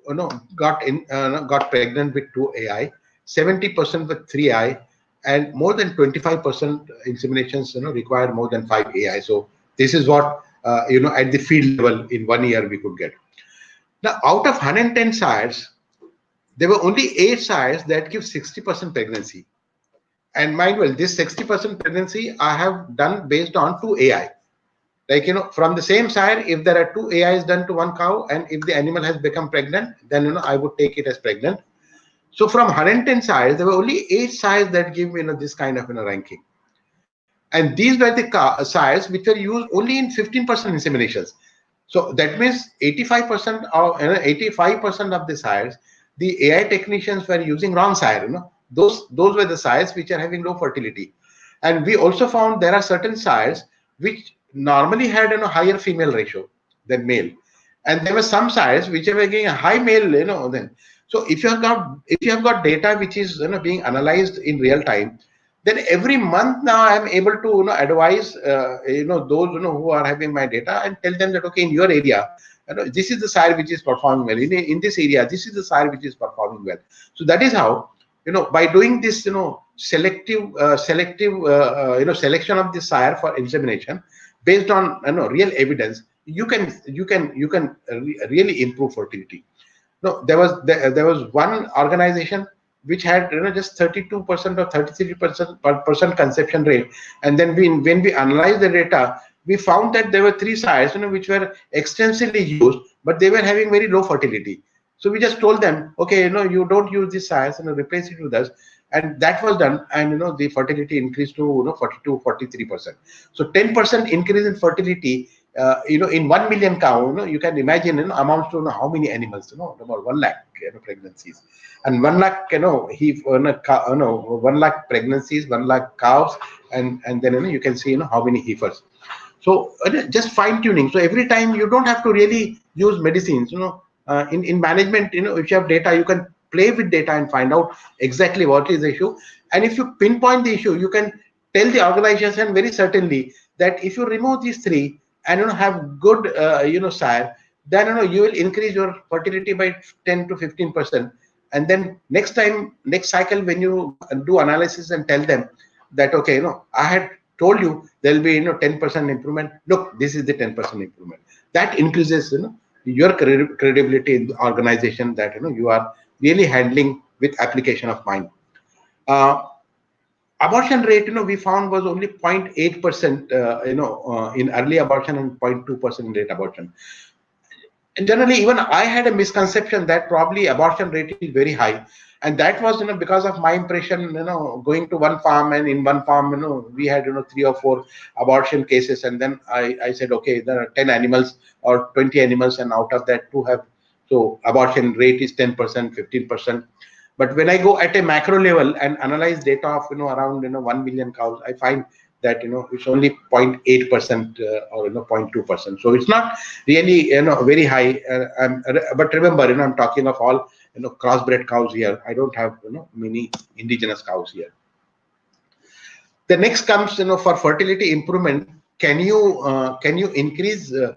got pregnant with 2 AI, 70% with 3 AI, and more than 25% inseminations required more than 5 AI. So this is what at the field level in 1 year we could get. Now, out of 110 sires, there were only 8 sires that give 60% pregnancy. And mind well, this 60% pregnancy I have done based on 2 AI. Like from the same sire, if there are 2 AIs done to 1 cow, and if the animal has become pregnant, then I would take it as pregnant. So from 110 sires, there were only 8 sires that give this kind of ranking. And these were the sires which were used only in 15% inseminations. So that means 85% of 85% of the sires, the AI technicians were using wrong sire. Those were the sires which are having low fertility. And we also found there are certain sires which normally had a higher female ratio than male, and there were some sires which are getting a high male then. So if you have got data which is being analyzed in real time, then every month now I am able to advise those who are having my data, and tell them that okay, in your area this is the sire which is performing well, in this area this is the sire which is performing well. So that is how by doing this selective selection of the sire for insemination based on real evidence, you can really improve fertility. No, there was one organization which had just 32% or 33% conception rate, and then when we analyzed the data, we found that there were 3 sires which were extensively used, but they were having very low fertility. So we just told them, okay, you don't use these sires, replace it with us. And that was done, and the fertility increased to 42, 43%. So 10% increase in fertility, in 1 million cow, you can imagine amounts to how many animals, about 1 lakh pregnancies, and 1 lakh 1 lakh pregnancies, 1 lakh cows, and then you can see how many heifers. So just fine tuning. So every time you don't have to really use medicines. In management, if you have data, you can play with data and find out exactly what is the issue. And if you pinpoint the issue, you can tell the organization very certainly that if you remove these three and have good sire, then you will increase your fertility by 10 to 15%. And then next cycle, when you do analysis and tell them that, okay, I had told you there will be 10% improvement. Look, this is the 10% improvement. That increases your credibility in the organization, that you are really handling with application of mind. Abortion rate, we found was only 0.8%, in early abortion, and 0.2% in late abortion. And generally, even I had a misconception that probably abortion rate is very high, and that was because of my impression, going to one farm, and in one farm, we had 3 or 4 abortion cases, and then I said, okay, there are 10 animals or 20 animals, and out of that 2 have, so abortion rate is 10%, 15%. But when I go at a macro level and analyze data of around 1 million cows, I find that it's only 0.8% or 0.2%. So it's not really very high. But remember, I'm talking of all crossbred cows here. I don't have many indigenous cows here. The next comes for fertility improvement. Can you increase the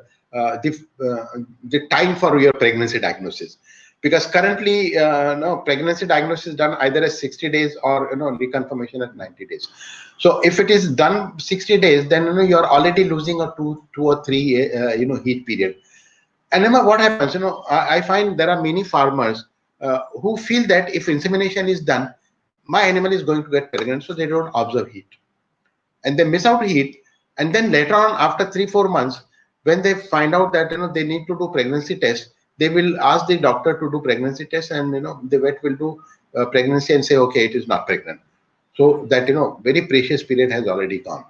time for your pregnancy diagnosis? Because currently, pregnancy diagnosis is done either at 60 days or reconfirmation at 90 days. So if it is done 60 days, then you're already losing a 2 or 3 heat period. And then what happens? I find there are many farmers who feel that if insemination is done, my animal is going to get pregnant, so they don't observe heat, and they miss out heat. And then later on, after 3-4 months, when they find out that they need to do pregnancy test, they will ask the doctor to do pregnancy test, and the vet will do pregnancy and say, okay, it is not pregnant. So that very precious period has already gone.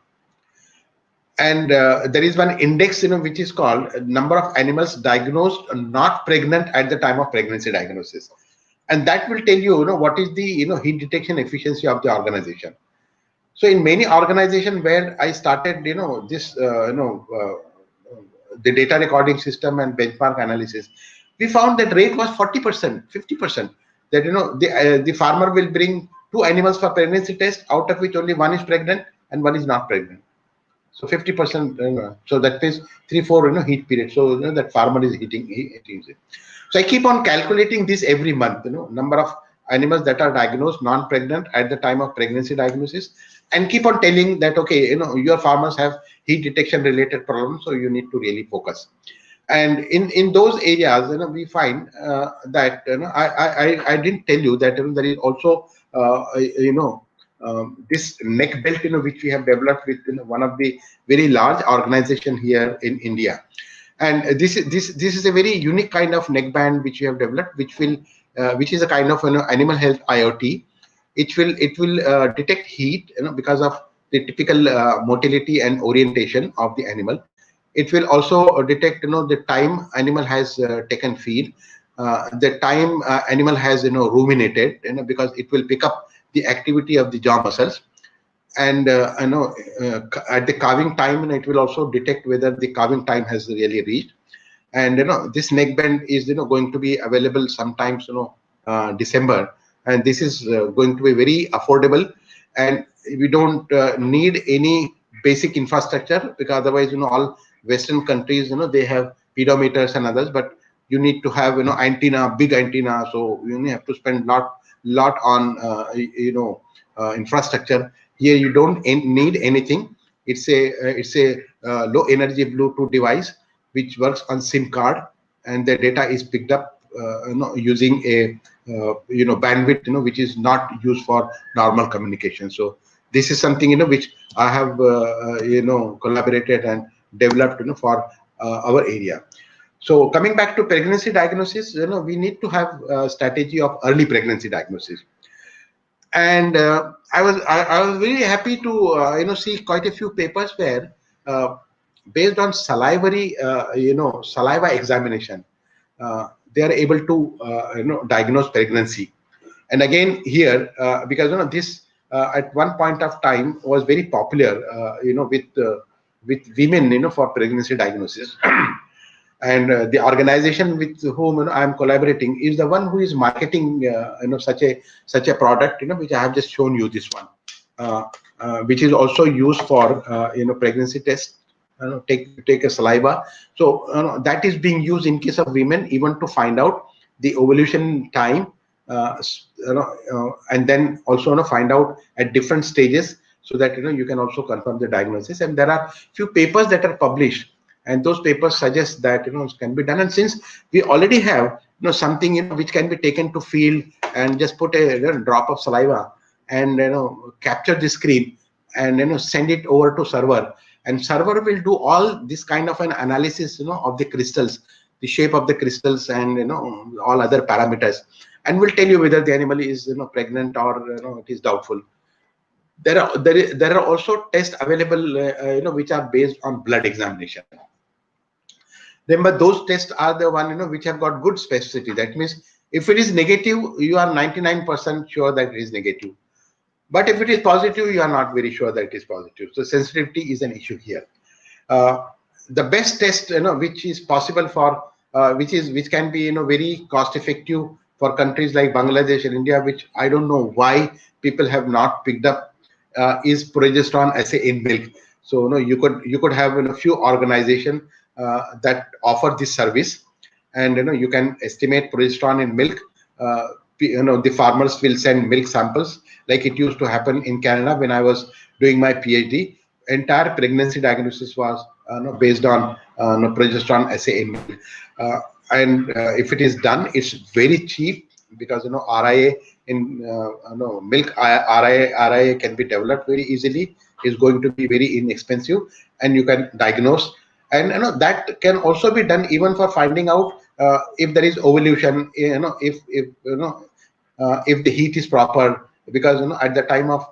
And there is one index which is called number of animals diagnosed not pregnant at the time of pregnancy diagnosis, and that will tell you what is the heat detection efficiency of the organization. So in many organizations where I started this the data recording system and benchmark analysis, we found that rate was 40%, 50%. That the farmer will bring 2 animals for pregnancy test, out of which only 1 is pregnant and 1 is not pregnant. So 50%. So that is 3-4 heat period. So that farmer is eating it. So I keep on calculating this every month. Number of animals that are diagnosed non-pregnant at the time of pregnancy diagnosis, and keep on telling that, okay, your farmers have heat detection related problems, so you need to really focus. And in those areas, we find that I didn't tell you that there is also this neck belt which we have developed with one of the very large organization here in India. And this is a very unique kind of neck band which we have developed, which is a kind of animal health IoT. It will detect heat because of the typical motility and orientation of the animal. It will also detect the time animal has taken feed, the time animal has ruminated, because it will pick up the activity of the jaw muscles. And at the calving time, it will also detect whether the calving time has really reached. And this neck band is going to be available sometimes December, and this is going to be very affordable, and we don't need any basic infrastructure, because otherwise all Western countries they have pedometers and others, but you need to have antenna, big antenna, so you have to spend lot on infrastructure. Here you don't need anything. It's a low energy Bluetooth device which works on SIM card, and the data is picked up using a bandwidth which is not used for normal communication. So this is something which I have collaborated and developed for our area. So coming back to pregnancy diagnosis, we need to have a strategy of early pregnancy diagnosis. And I was very happy to see quite a few papers where based on salivary saliva examination, they are able to diagnose pregnancy. And again here, because this at one point of time was very popular with women for pregnancy diagnosis. And the organization with whom I am collaborating is the one who is marketing such a product, which I have just shown you, this one, which is also used for pregnancy test. Take a saliva. So that is being used in case of women, even to find out the ovulation time, and then also find out at different stages, so that you can also confirm the diagnosis. And there are few papers that are published, and those papers suggest that it can be done. And since we already have something which can be taken to field, and just put a drop of saliva and capture the screen, and send it over to server, and server will do all this kind of an analysis of the crystals, the shape of the crystals, and all other parameters, and will tell you whether the animal is pregnant, or it is doubtful. There are also tests available which are based on blood examination. Remember, those tests are the one which have got good specificity. That means if it is negative, you are 99% sure that it is negative. But if it is positive, you are not very sure that it is positive. So sensitivity is an issue here. The best test which is possible for which can be very cost effective for countries like Bangladesh and India, which I don't know why people have not picked up, is progesterone assay in milk. So you could have a few organizations that offer this service, and you can estimate progesterone in milk. The farmers will send milk samples, like it used to happen in Canada when I was doing my PhD. Entire pregnancy diagnosis was based on progesterone assay in milk. And if it is done, it's very cheap, because RIA in milk, RIA can be developed very easily, is going to be very inexpensive, and you can diagnose. And that can also be done even for finding out if there is ovulation, if the heat is proper, because at the time of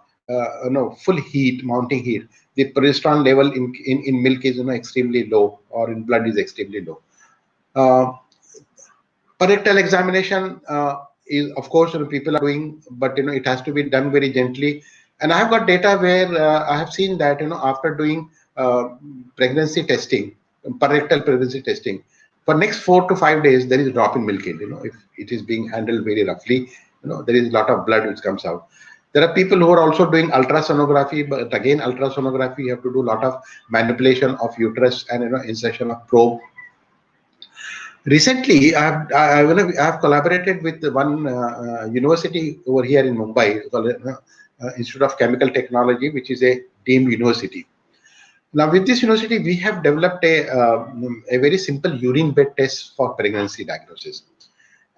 full heat, mounting heat, the progesterone level in milk is extremely low, or in blood is extremely low. Rectal examination is, of course, people are doing, but it has to be done very gently. And I have got data where I have seen that after doing pregnancy testing, rectal pregnancy testing, for next 4 to 5 days there is a drop in milk yield. If it is being handled very roughly, there is a lot of blood which comes out. There are people who are also doing ultrasonography, but again, ultrasonography, you have to do a lot of manipulation of uterus and insertion of probe. Recently, I have collaborated with one university over here in Mumbai, called Institute of Chemical Technology, which is a deemed university. Now, with this university, we have developed a very simple urine bed test for pregnancy diagnosis,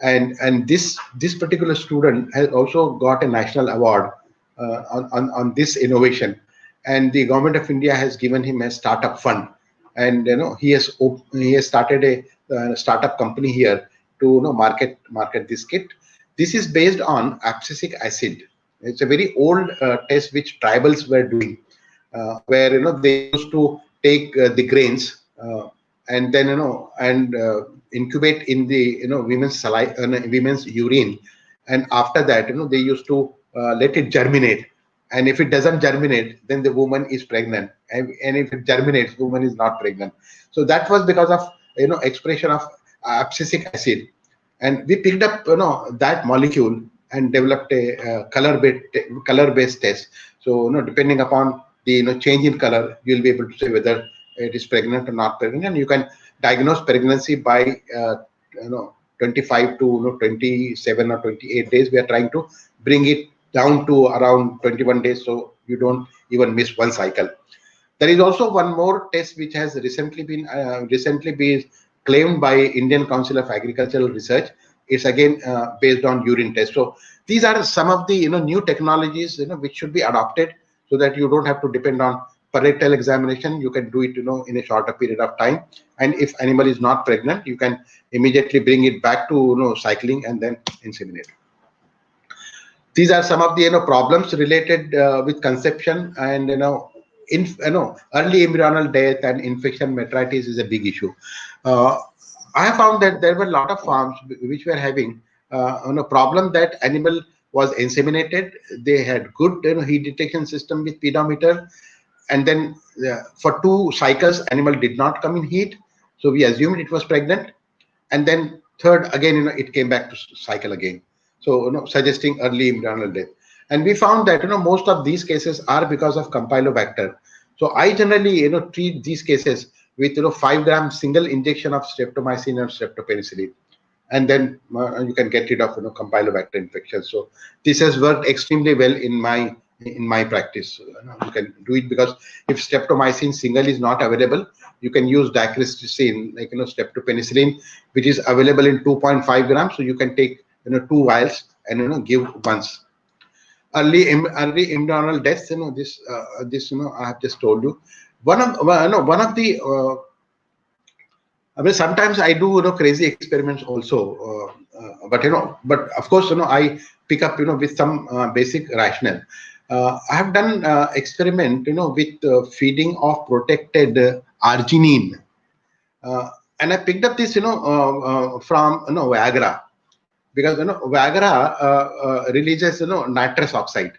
and this particular student has also got a national award on this innovation, and the government of India has given him a startup fund, and he has started a startup company here to market this kit. This is based on abscisic acid. It's a very old test which tribals were doing, where they used to take the grains and then incubate in the women's saliva, women's urine, and after that they used to let it germinate. And if it doesn't germinate, then the woman is pregnant, and if it germinates, woman is not pregnant. So that was because of expression of abscisic acid, and we picked up that molecule and developed a color-based test. So depending upon the change in color, you'll be able to say whether it is pregnant or not pregnant, and you can diagnose pregnancy by 25 to 27 or 28 days. We are trying to bring it down to around 21 days, so you don't even miss one cycle. There is also one more test which has recently been claimed by Indian Council of Agricultural Research. It's again based on urine test. So these are some of the new technologies which should be adopted, so that you don't have to depend on rectal examination. You can do it in a shorter period of time, and if animal is not pregnant, you can immediately bring it back to cycling and then inseminate. These are some of the problems related with conception, and early embryonal death and infection metritis is a big issue. I have found that there were a lot of farms which were having a problem that animal was inseminated. They had good heat detection system with pedometer, and then for 2 cycles animal did not come in heat. So we assumed it was pregnant, and then third again, it came back to cycle again. So suggesting early embryonal death. And we found that most of these cases are because of Campylobacter. So I generally treat these cases with 5-gram single injection of streptomycin or streptopenicillin, and then you can get rid of Campylobacter infection. So this has worked extremely well in my practice. You can do it because if streptomycin single is not available, you can use diclofenac, like streptopenicillin, which is available in 2.5 grams. So you can take 2 vials and give once. Early embryonal deaths, this I have just told you. One of the I mean, sometimes I do crazy experiments also, but of course I pick up with some basic rationale. I have done experiment with feeding of protected arginine, and I picked up this from Viagra, because Viagra releases nitrous oxide,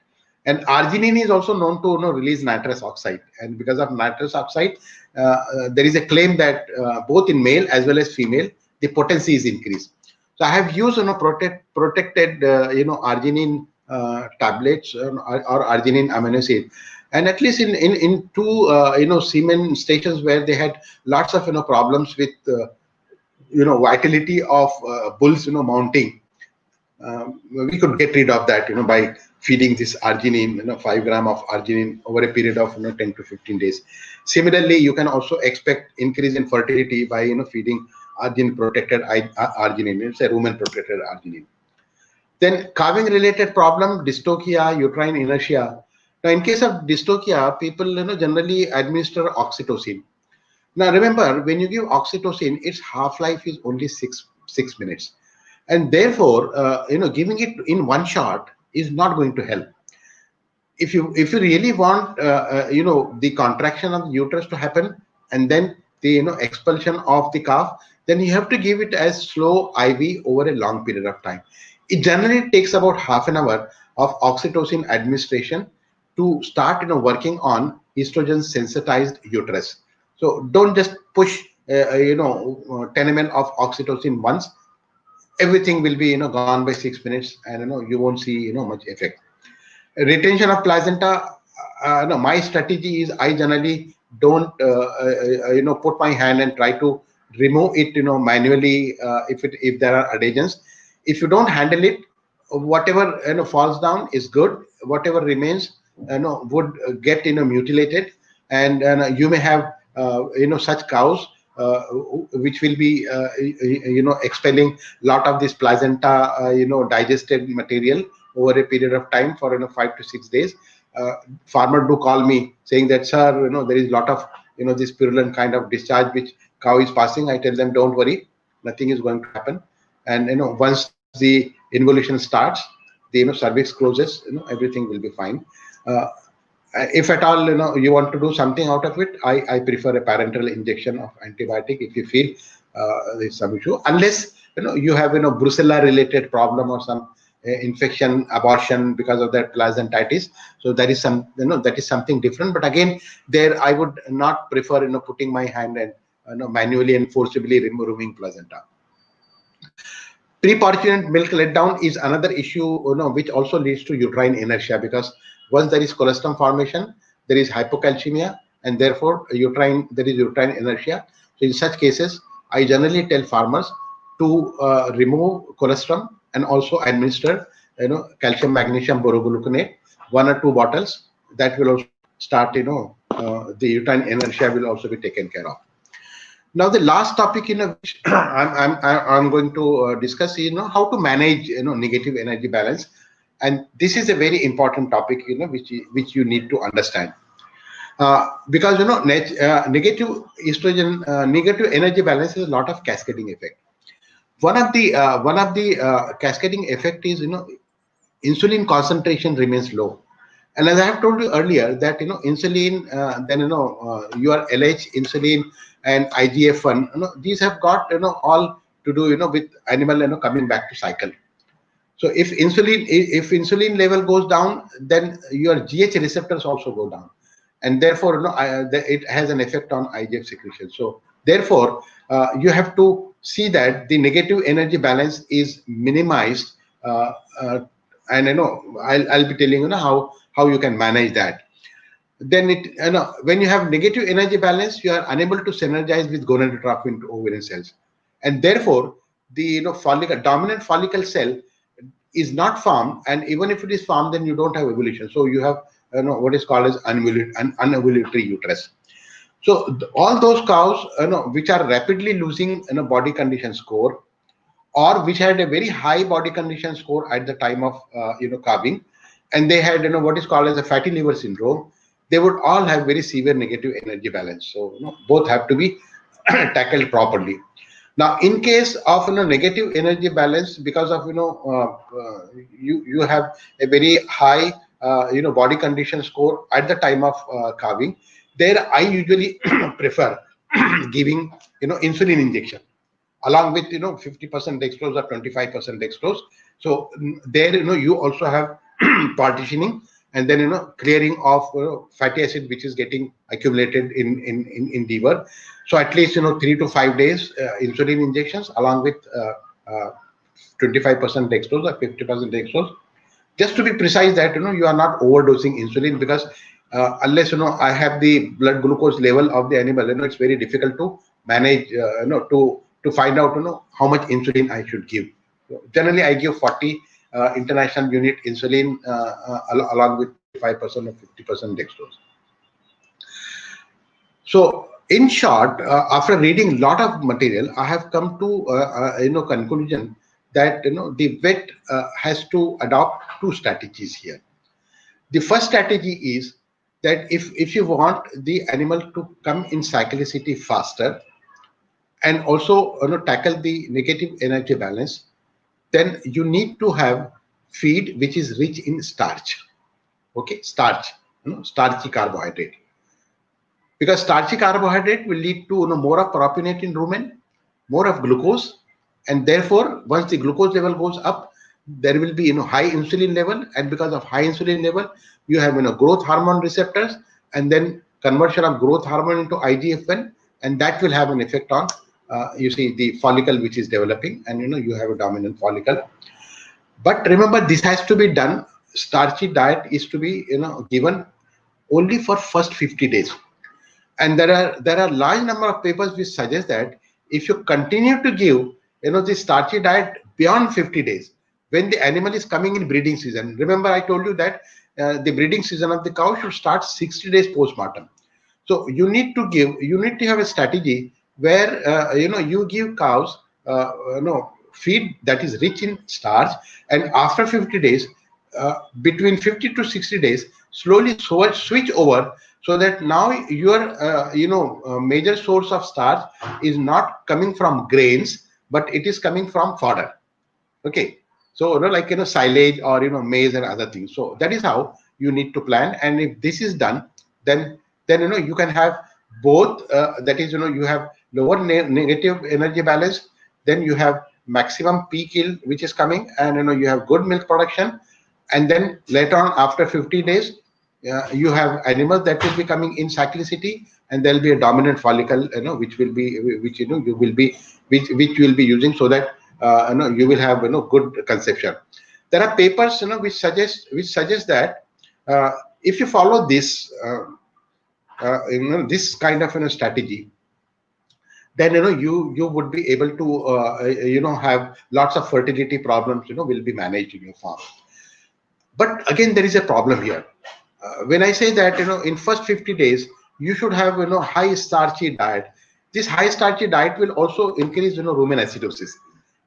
and arginine is also known to release nitrous oxide, and because of nitrous oxide, there is a claim that both in male as well as female, the potency is increased. So I have used protected arginine tablets, or arginine amino acid, and at least in two semen stations where they had lots of problems with vitality of bulls mounting. We could get rid of that by feeding this arginine, 5 gram of arginine over a period of 10 to 15 days. Similarly, you can also expect increase in fertility by feeding arginine protected arginine. It's a rumen protected arginine. Then calving related problem, dystocia, uterine inertia. Now in case of dystocia, people generally administer oxytocin. Now remember, when you give oxytocin, its half-life is only six minutes, and therefore giving it in one shot is not going to help. If you really want the contraction of the uterus to happen, and then the expulsion of the calf, then you have to give it as slow IV over a long period of time. It generally takes about half an hour of oxytocin administration to start working on estrogen sensitized uterus. So don't just push 10 ml of oxytocin once. Everything will be gone by 6 minutes, and you won't see much effect. Retention of placenta, no, my strategy is I generally don't put my hand and try to remove it manually, if there are adhesions. If you don't handle it, whatever falls down is good, whatever remains would get mutilated, and you may have such cows which will be expelling lot of this placenta digested material over a period of time for 5 to 6 days. Farmer do call me saying that, sir, there is a lot of this purulent kind of discharge which cow is passing. I tell them, don't worry, nothing is going to happen. And once the involution starts, the cervix closes, everything will be fine. If at all you want to do something out of it, I prefer a parenteral injection of antibiotic if you feel there's some issue, unless you have brucella related problem or some infection, abortion because of that placentitis. So that is that is something different. But again, there I would not prefer putting my hand and manually and forcibly removing placenta. Preparturient milk letdown is another issue which also leads to uterine inertia, because once there is colostrum formation, there is hypocalcemia, and therefore there is uterine inertia. So in such cases, I generally tell farmers to remove colostrum and also administer calcium magnesium borogluconate, 1 or 2 bottles. That will also start the uterine inertia will also be taken care of. Now the last topic which I'm going to discuss is how to manage negative energy balance, and this is a very important topic which you need to understand, because negative estrogen, negative energy balance is a lot of cascading effect. One of the cascading effect is insulin concentration remains low. And as I have told you earlier, that insulin, then your LH, insulin, and IGF-1, these have got all to do with animal coming back to cycle. So if insulin level goes down, then your GH receptors also go down, and therefore it has an effect on IGF secretion. So therefore, you have to see that the negative energy balance is minimized, uh, uh, and I'll be telling how you can manage that. Then when you have negative energy balance, you are unable to synergize with gonadotropin ovarian cells, and therefore the dominant follicle cell is not formed, and even if it is formed, then you don't have ovulation. So you have what is called as unovulatory uterus. So all those cows which are rapidly losing body condition score, or which had a very high body condition score at the time of calving, and they had what is called as a fatty liver syndrome, they would all have very severe negative energy balance. So both have to be tackled properly. Now, in case of negative energy balance, because of you have a very high body condition score at the time of calving, there I usually prefer giving insulin injection along with 50% dextrose or 25% dextrose. So there you also have partitioning, and then clearing of fatty acid which is getting accumulated in liver. So at least 3 to 5 days insulin injections along with 25% dextrose or 50% dextrose, just to be precise that you are not overdosing insulin, because unless I have the blood glucose level of the animal, it's very difficult to manage to find out how much insulin I should give. So generally I give 40 international unit insulin along with 25% or 50% dextrose. So in short, after reading a lot of material, I have come to conclusion that the vet has to adopt two strategies here. The first strategy is that if you want the animal to come in cyclicity faster, and also tackle the negative energy balance, then you need to have feed which is rich in starch. Okay, starch, starchy carbohydrate, because starchy carbohydrate will lead to more of propionate in rumen, more of glucose, and therefore once the glucose level goes up, there will be high insulin level, and because of high insulin level, you have growth hormone receptors, and then conversion of growth hormone into IGF-1, and that will have an effect on you see the follicle which is developing, and you have a dominant follicle. But remember, this has to be done. Starchy diet is to be given only for first 50 days. And there are large number of papers which suggest that if you continue to give the starchy diet beyond 50 days, when the animal is coming in breeding season, remember I told you that the breeding season of the cow should start 60 days postmortem. So you need to have a strategy where you give cows feed that is rich in starch, and after 50 days, between 50 to 60 days, slowly switch over, so that now your major source of starch is not coming from grains, but it is coming from fodder. Okay, so like silage or maize and other things. So that is how you need to plan, and if this is done, then you can have both. That is you have lower negative energy balance, then you have maximum peak yield which is coming, and you have good milk production, and then later on after 50 days, you have animals that will be coming in cyclicity, and there will be a dominant follicle which will be you will be which you will be using, so that you will have good conception. There are papers which suggest that if you follow this this kind of strategy, then you would be able to have lots of fertility problems will be managed in your farm. But again, there is a problem here. When I say that in first 50 days you should have high starchy diet, this high starchy diet will also increase rumen acidosis,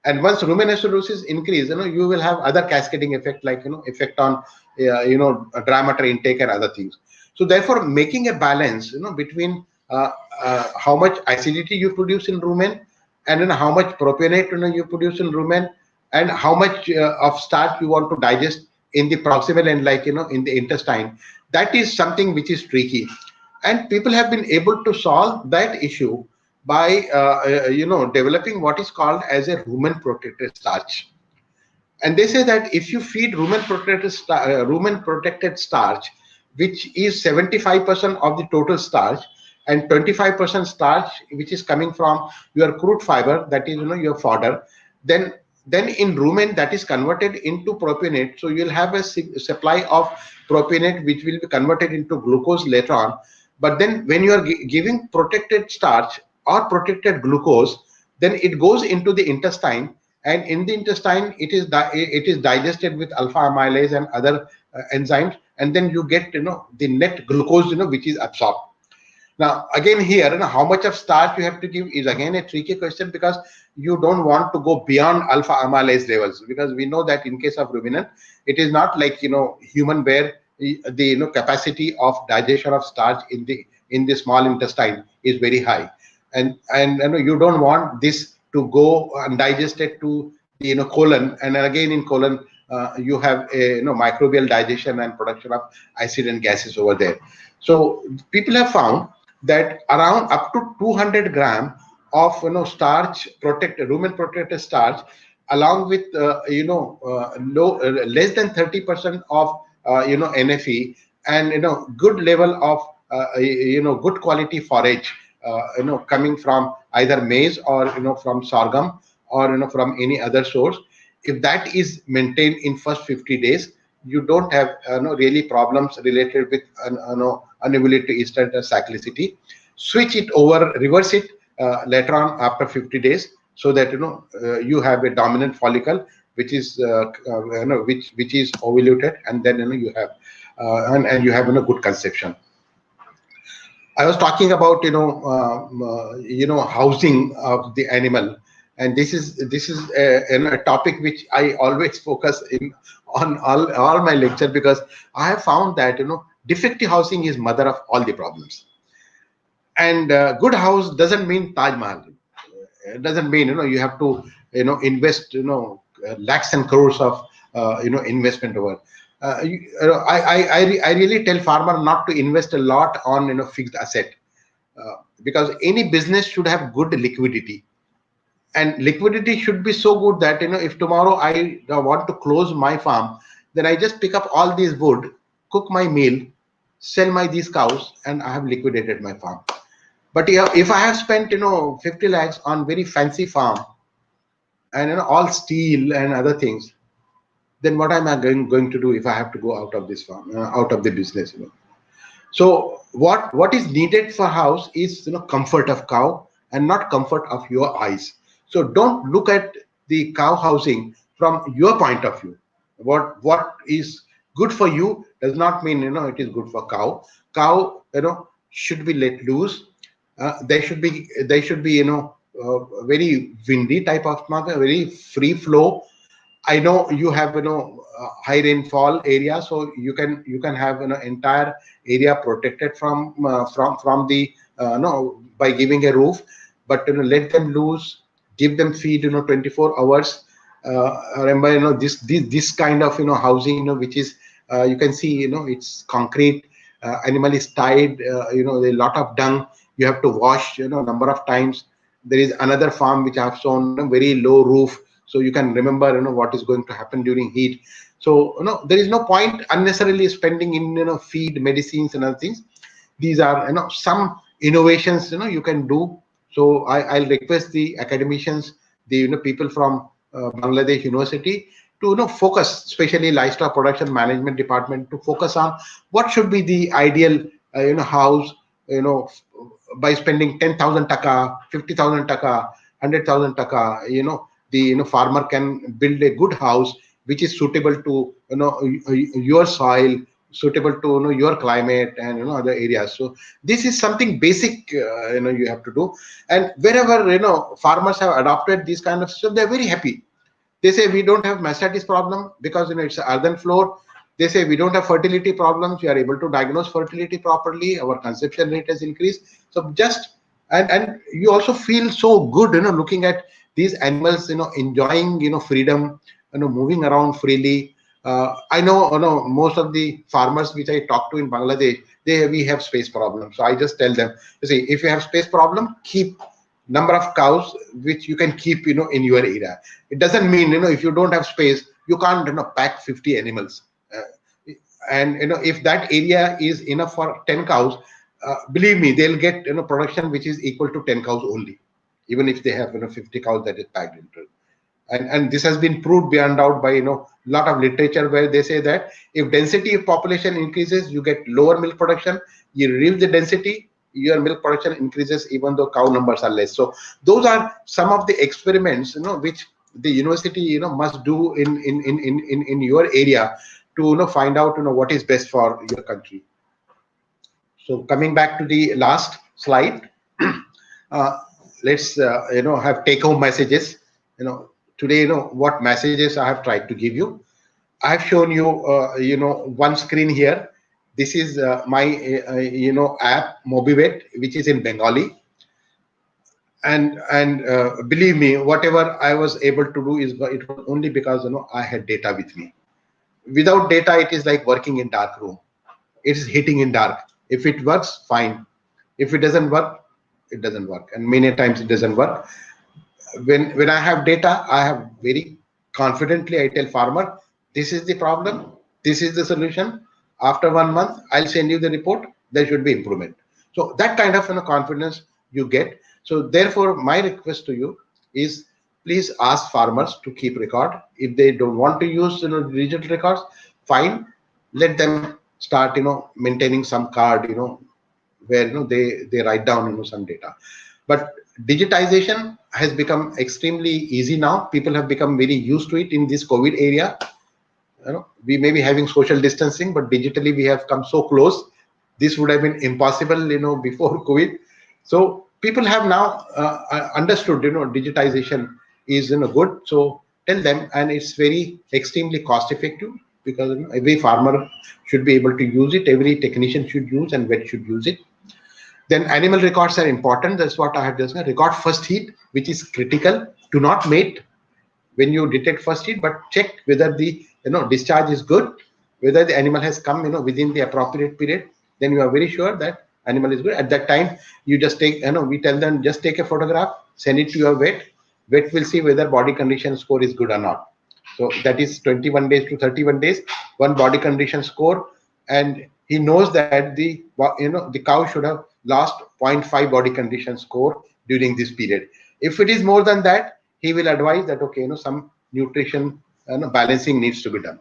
and once rumen acidosis increase, you will have other cascading effect, like effect on dry matter intake and other things. So therefore, making a balance between how much acidity you produce in rumen, and how much propionate you produce in rumen, and how much of starch you want to digest in the proximal end, like in the intestine, that is something which is tricky, and people have been able to solve that issue by developing what is called as a rumen protected starch. And they say that if you feed rumen protected starch, which is 75% of the total starch, and 25% starch, which is coming from your crude fiber, that is your fodder. Then in rumen, that is converted into propionate. So you'll have a supply of propionate which will be converted into glucose later on. But then when you are giving protected starch or protected glucose, then it goes into the intestine, and in the intestine it is digested with alpha amylase and other enzymes, and then you get the net glucose which is absorbed. Now, again here, how much of starch you have to give is again a tricky question, because you don't want to go beyond alpha amylase levels, because we know that in case of ruminant, it is not like human, where the capacity of digestion of starch in the small intestine is very high, and you don't want this to go undigested to the colon, and again in colon you have a microbial digestion and production of acid and gases over there. So people have found that around up to 200 gram of starch, protected rumen protected starch, along with less than 30% of NFE, and good level of good quality forage, coming from either maize, or from sorghum, or from any other source. If that is maintained in first 50 days, you don't have really problems related with unavailability to eastern cyclicity. Switch it over, reverse it later on after 50 days, so that you have a dominant follicle which is which is ovulated, and then you have and you have good conception. I was talking about housing of the animal, and this is a topic which I always focus in on all my lecture, because I have found that defective housing is mother of all the problems. And good house doesn't mean Taj Mahal. It doesn't mean you have to invest lakhs and crores of investment over. I really tell farmer not to invest a lot on fixed asset, because any business should have good liquidity, and liquidity should be so good that if tomorrow I want to close my farm, then I just pick up all these wood, cook my meal, sell my these cows, and I have liquidated my farm. But if I have spent 50 lakhs on very fancy farm, and all steel and other things, then what am I going to do if I have to go out of this farm, out of the business? So what is needed for house is comfort of cow, and not comfort of your eyes. So don't look at the cow housing from your point of view. What is good for you does not mean it is good for cow. Cow should be let loose. They should be very windy type of market, very free flow. I know you have high rainfall area, so you can have entire area protected from the by giving a roof, but let them loose, give them feed 24 hours. Remember this kind of housing which is you can see it's concrete, animal is tied, a lot of dung, you have to wash number of times. There is another farm which I have shown very low roof, so you can remember what is going to happen during heat. So there is no point unnecessarily spending in feed, medicines and other things. These are some innovations you can do. So I'll request the academicians, the people from Bangladesh University, to focus, especially livestock production management department, to focus on what should be the ideal house, by spending 10,000 taka, 50,000 taka, 100,000 taka, the farmer can build a good house which is suitable to your soil, suitable to your climate, and other areas. So this is something basic you have to do, and wherever farmers have adopted this kind of stuff, they're very happy. They say we don't have mastitis problem because it's an earthen floor. They say we don't have fertility problems. We are able to diagnose fertility properly. Our conception rate has increased. So just and you also feel so good, looking at these animals, enjoying, freedom, moving around freely. I know, most of the farmers which I talk to in Bangladesh, we have space problems. So I just tell them, you see, if you have space problem, keep number of cows which you can keep, in your area. It doesn't mean, if you don't have space, you can't, pack 50 animals. And if that area is enough for 10 cows, believe me, they'll get production which is equal to 10 cows only, even if they have 50 cows that is packed into it. And this has been proved beyond doubt by lot of literature where they say that if density of population increases, you get lower milk production. You reduce the density, your milk production increases even though cow numbers are less. So those are some of the experiments which the university must do in your area to find out what is best for your country. So coming back to the last slide, let's have take home messages. Today what messages I have tried to give you. I have shown you one screen here. This is my app MobiVet, which is in Bengali. And believe me, whatever I was able to do is it was only because I had data with me. Without data, it is like working in dark room. It is hitting in dark. If it works, fine. If it doesn't work, it doesn't work. And many times it doesn't work. When I have data, I have very confidently, I tell farmer, this is the problem, this is the solution. After 1 month, I'll send you the report. There should be improvement. So that kind of confidence you get. So therefore, my request to you is please ask farmers to keep record. If they don't want to use digital records, fine. Let them start maintaining some card where they write down some data. But digitization has become extremely easy now. People have become very used to it in this COVID area. We may be having social distancing, but digitally we have come so close. This would have been impossible before COVID. So people have now understood digitization is good. So tell them, and it's very extremely cost effective, because every farmer should be able to use it, every technician should use, and vet should use it. Then animal records are important. That's what I have just said. Record first heat, which is critical. Do not mate when you detect first heat, but check whether the discharge is good, whether the animal has come within the appropriate period. Then you are very sure that animal is good. At that time, you just take we tell them just take a photograph, send it to your vet. Vet will see whether body condition score is good or not. So that is 21 days to 31 days, one body condition score, and he knows that the cow should have lost 0.5 body condition score during this period. If it is more than that, he will advise that okay, some nutrition balancing needs to be done.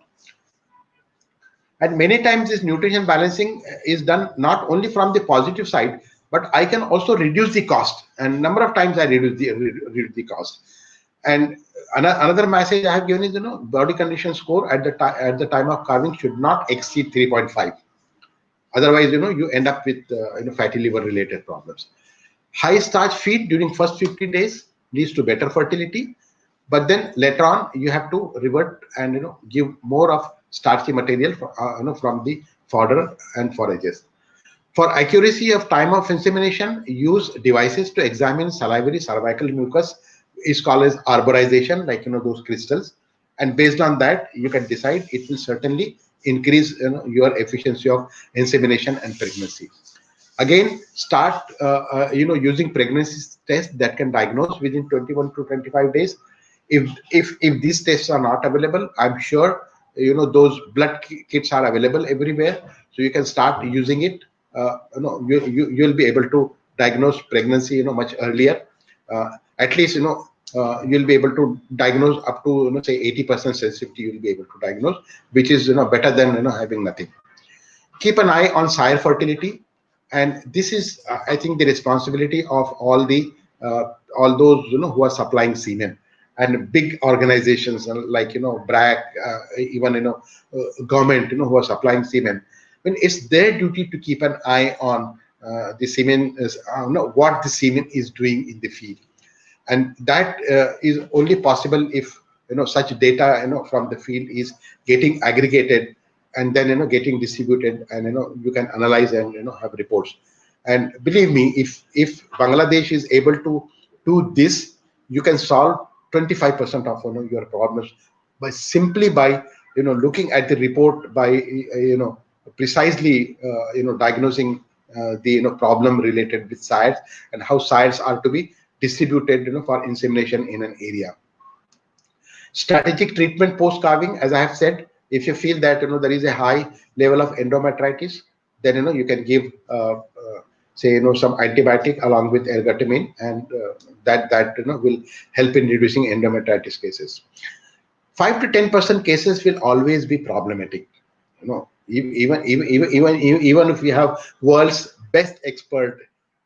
And many times this nutrition balancing is done not only from the positive side, but I can also reduce the cost. And number of times I reduce the cost. And another message I have given is body condition score at the time of calving should not exceed 3.5. Otherwise, you end up with fatty liver related problems. High starch feed during first 50 days leads to better fertility, but then later on you have to revert and give more of starchy material from the fodder and forages. For accuracy of time of insemination, use devices to examine salivary cervical mucus. Is called as arborization, like those crystals, and based on that you can decide. It will certainly increase your efficiency of insemination and pregnancy. Again, start using pregnancy tests that can diagnose within 21 to 25 days. If these tests are not available, I'm sure those blood kits are available everywhere, so you can start using it. You'll be able to diagnose pregnancy much earlier. At least you'll be able to diagnose up to say 80% sensitivity. You'll be able to diagnose, which is better than having nothing. Keep an eye on sire fertility, and this is I think the responsibility of all those who are supplying semen, and big organizations like BRAC, even government who are supplying semen. When it's their duty to keep an eye on the semen, what the semen is doing in the field. And that is only possible if such data from the field is getting aggregated and then getting distributed, and you can analyze and have reports. And believe me, if Bangladesh is able to do this, you can solve 25% of your problems simply by looking at the report, by precisely diagnosing the problem related with sires, and how sires are to be distributed for insemination in an area. Strategic treatment post calving, as I have said, if you feel that there is a high level of endometritis, then you can give say some antibiotic along with ergotamine, and that will help in reducing endometritis cases. 5 to 10% cases will always be problematic. Even if you have world's best expert,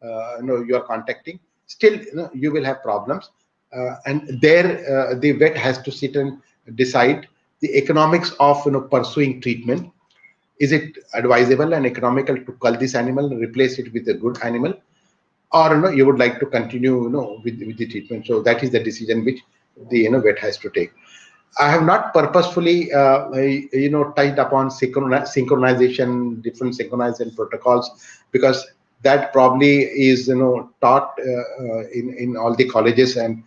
you are contacting, still you will have problems, and there the vet has to sit and decide the economics of pursuing treatment. Is it advisable and economical to cull this animal and replace it with a good animal, or you would like to continue with the treatment? So that is the decision which the vet has to take. I have not purposefully, touched upon synchronization, different synchronization protocols, because that probably is, taught in all the colleges, and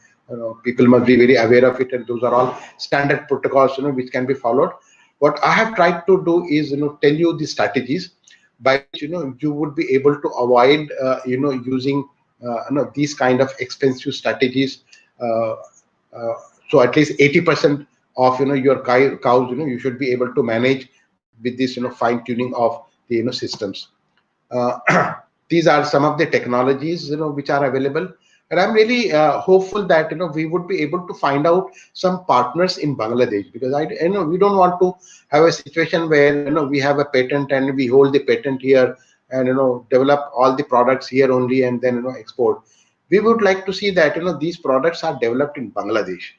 people must be very aware of it. And those are all standard protocols, which can be followed. What I have tried to do is, tell you the strategies by which you would be able to avoid, using these kind of expensive strategies. Uh, so at least 80% of your cows, you should be able to manage with this fine tuning of the systems. These are some of the technologies which are available, and I'm really hopeful that we would be able to find out some partners in Bangladesh, because I know we don't want to have a situation where we have a patent and we hold the patent here, and develop all the products here only, and then export. We would like to see that these products are developed in Bangladesh.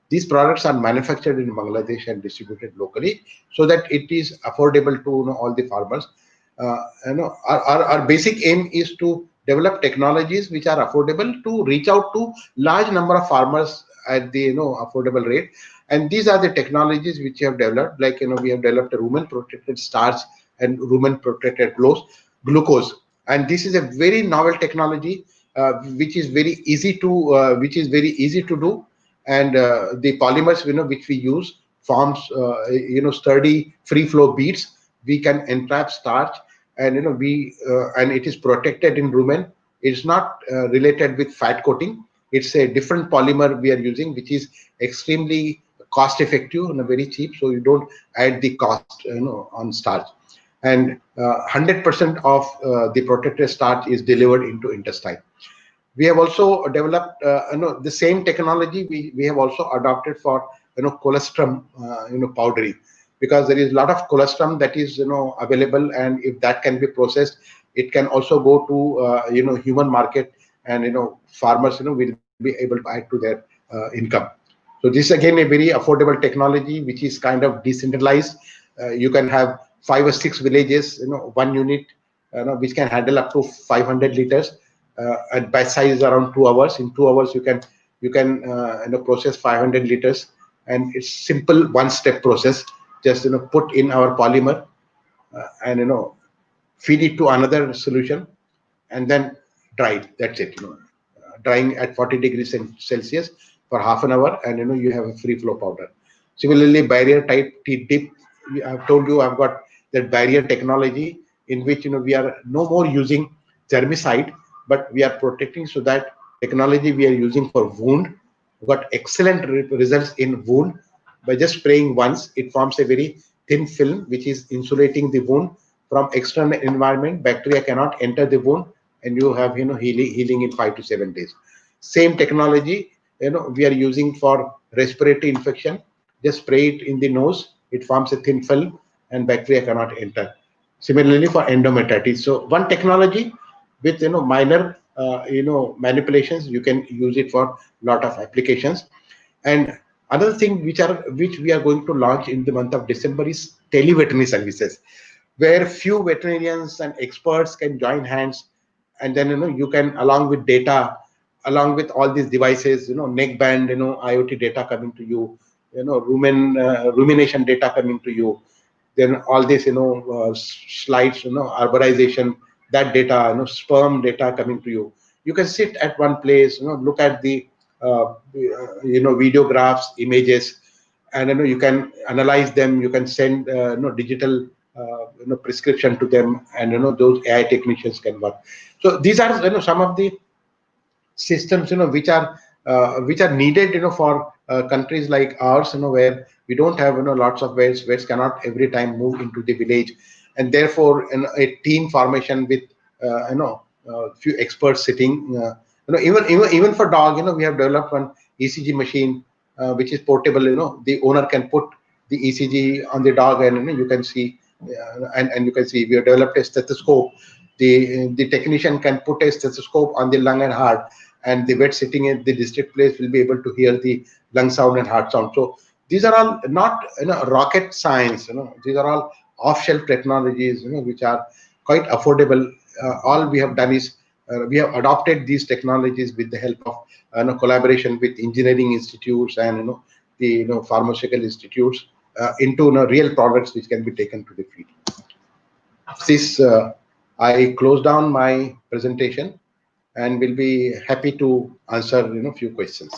These products are manufactured in Bangladesh and distributed locally, so that it is affordable to all the farmers. Our basic aim is to develop technologies which are affordable, to reach out to large number of farmers at the affordable rate. And these are the technologies which we have developed. Like we have developed a rumen protected starch and rumen protected glucose, and this is a very novel technology, which is very easy to do. And the polymers which we use forms sturdy free flow beads. We can entrap starch, and and it is protected in rumen. It's not related with fat coating. It's a different polymer we are using, which is extremely cost effective and very cheap, so you don't add the cost on starch. And 100% of the protected starch is delivered into intestine. We have also developed the same technology we have also adopted for colostrum powdery, because there is a lot of colostrum that is available, and if that can be processed, it can also go to human market, and farmers will be able to add to their income. So this again a very affordable technology which is kind of decentralized. You can have 5 or 6 villages, one unit, which can handle up to 500 liters, and batch size is around 2 hours. In 2 hours, you can process 500 liters, and it's simple one-step process. Just put in our polymer, and feed it to another solution, and then dry it. That's it. Drying at 40 degrees Celsius for half an hour, and you have a free flow powder. Similarly, barrier type dip. I've told you I've got that barrier technology in which we are no more using germicide, but we are protecting. So that technology we are using for wound, we got excellent results in wound. By just spraying once, it forms a very thin film which is insulating the wound from external environment. Bacteria cannot enter the wound, and you have healing in 5 to 7 days. Same technology we are using for respiratory infection. Just spray it in the nose, it forms a thin film, and bacteria cannot enter. Similarly for endometritis. So one technology with minor manipulations, you can use it for lot of applications. And another thing which we are going to launch in the month of December is televeterinary services, where few veterinarians and experts can join hands, and then you can, along with data, along with all these devices, neck band, IoT data coming to you, rumination data coming to you, then all this slides, arborization, that data, sperm data coming to you. You can sit at one place, look at the video graphs, images, and you can analyze them. You can send digital prescription to them, and those AI technicians can work. So these are some of the systems which are needed for countries like ours, where we don't have lots of vets. Vets cannot every time move into the village, and therefore a team formation with few experts sitting. Even for dog, we have developed one ECG machine which is portable. The owner can put the ECG on the dog, and you can see, and you can see we have developed a stethoscope. The technician can put a stethoscope on the lung and heart, and the vet sitting in the district place will be able to hear the lung sound and heart sound. So these are all not rocket science. These are all off-shelf technologies, which are quite affordable. All we have done is we have adopted these technologies with the help of collaboration with engineering institutes and the pharmaceutical institutes into real products which can be taken to the field. This I close down my presentation and will be happy to answer few questions.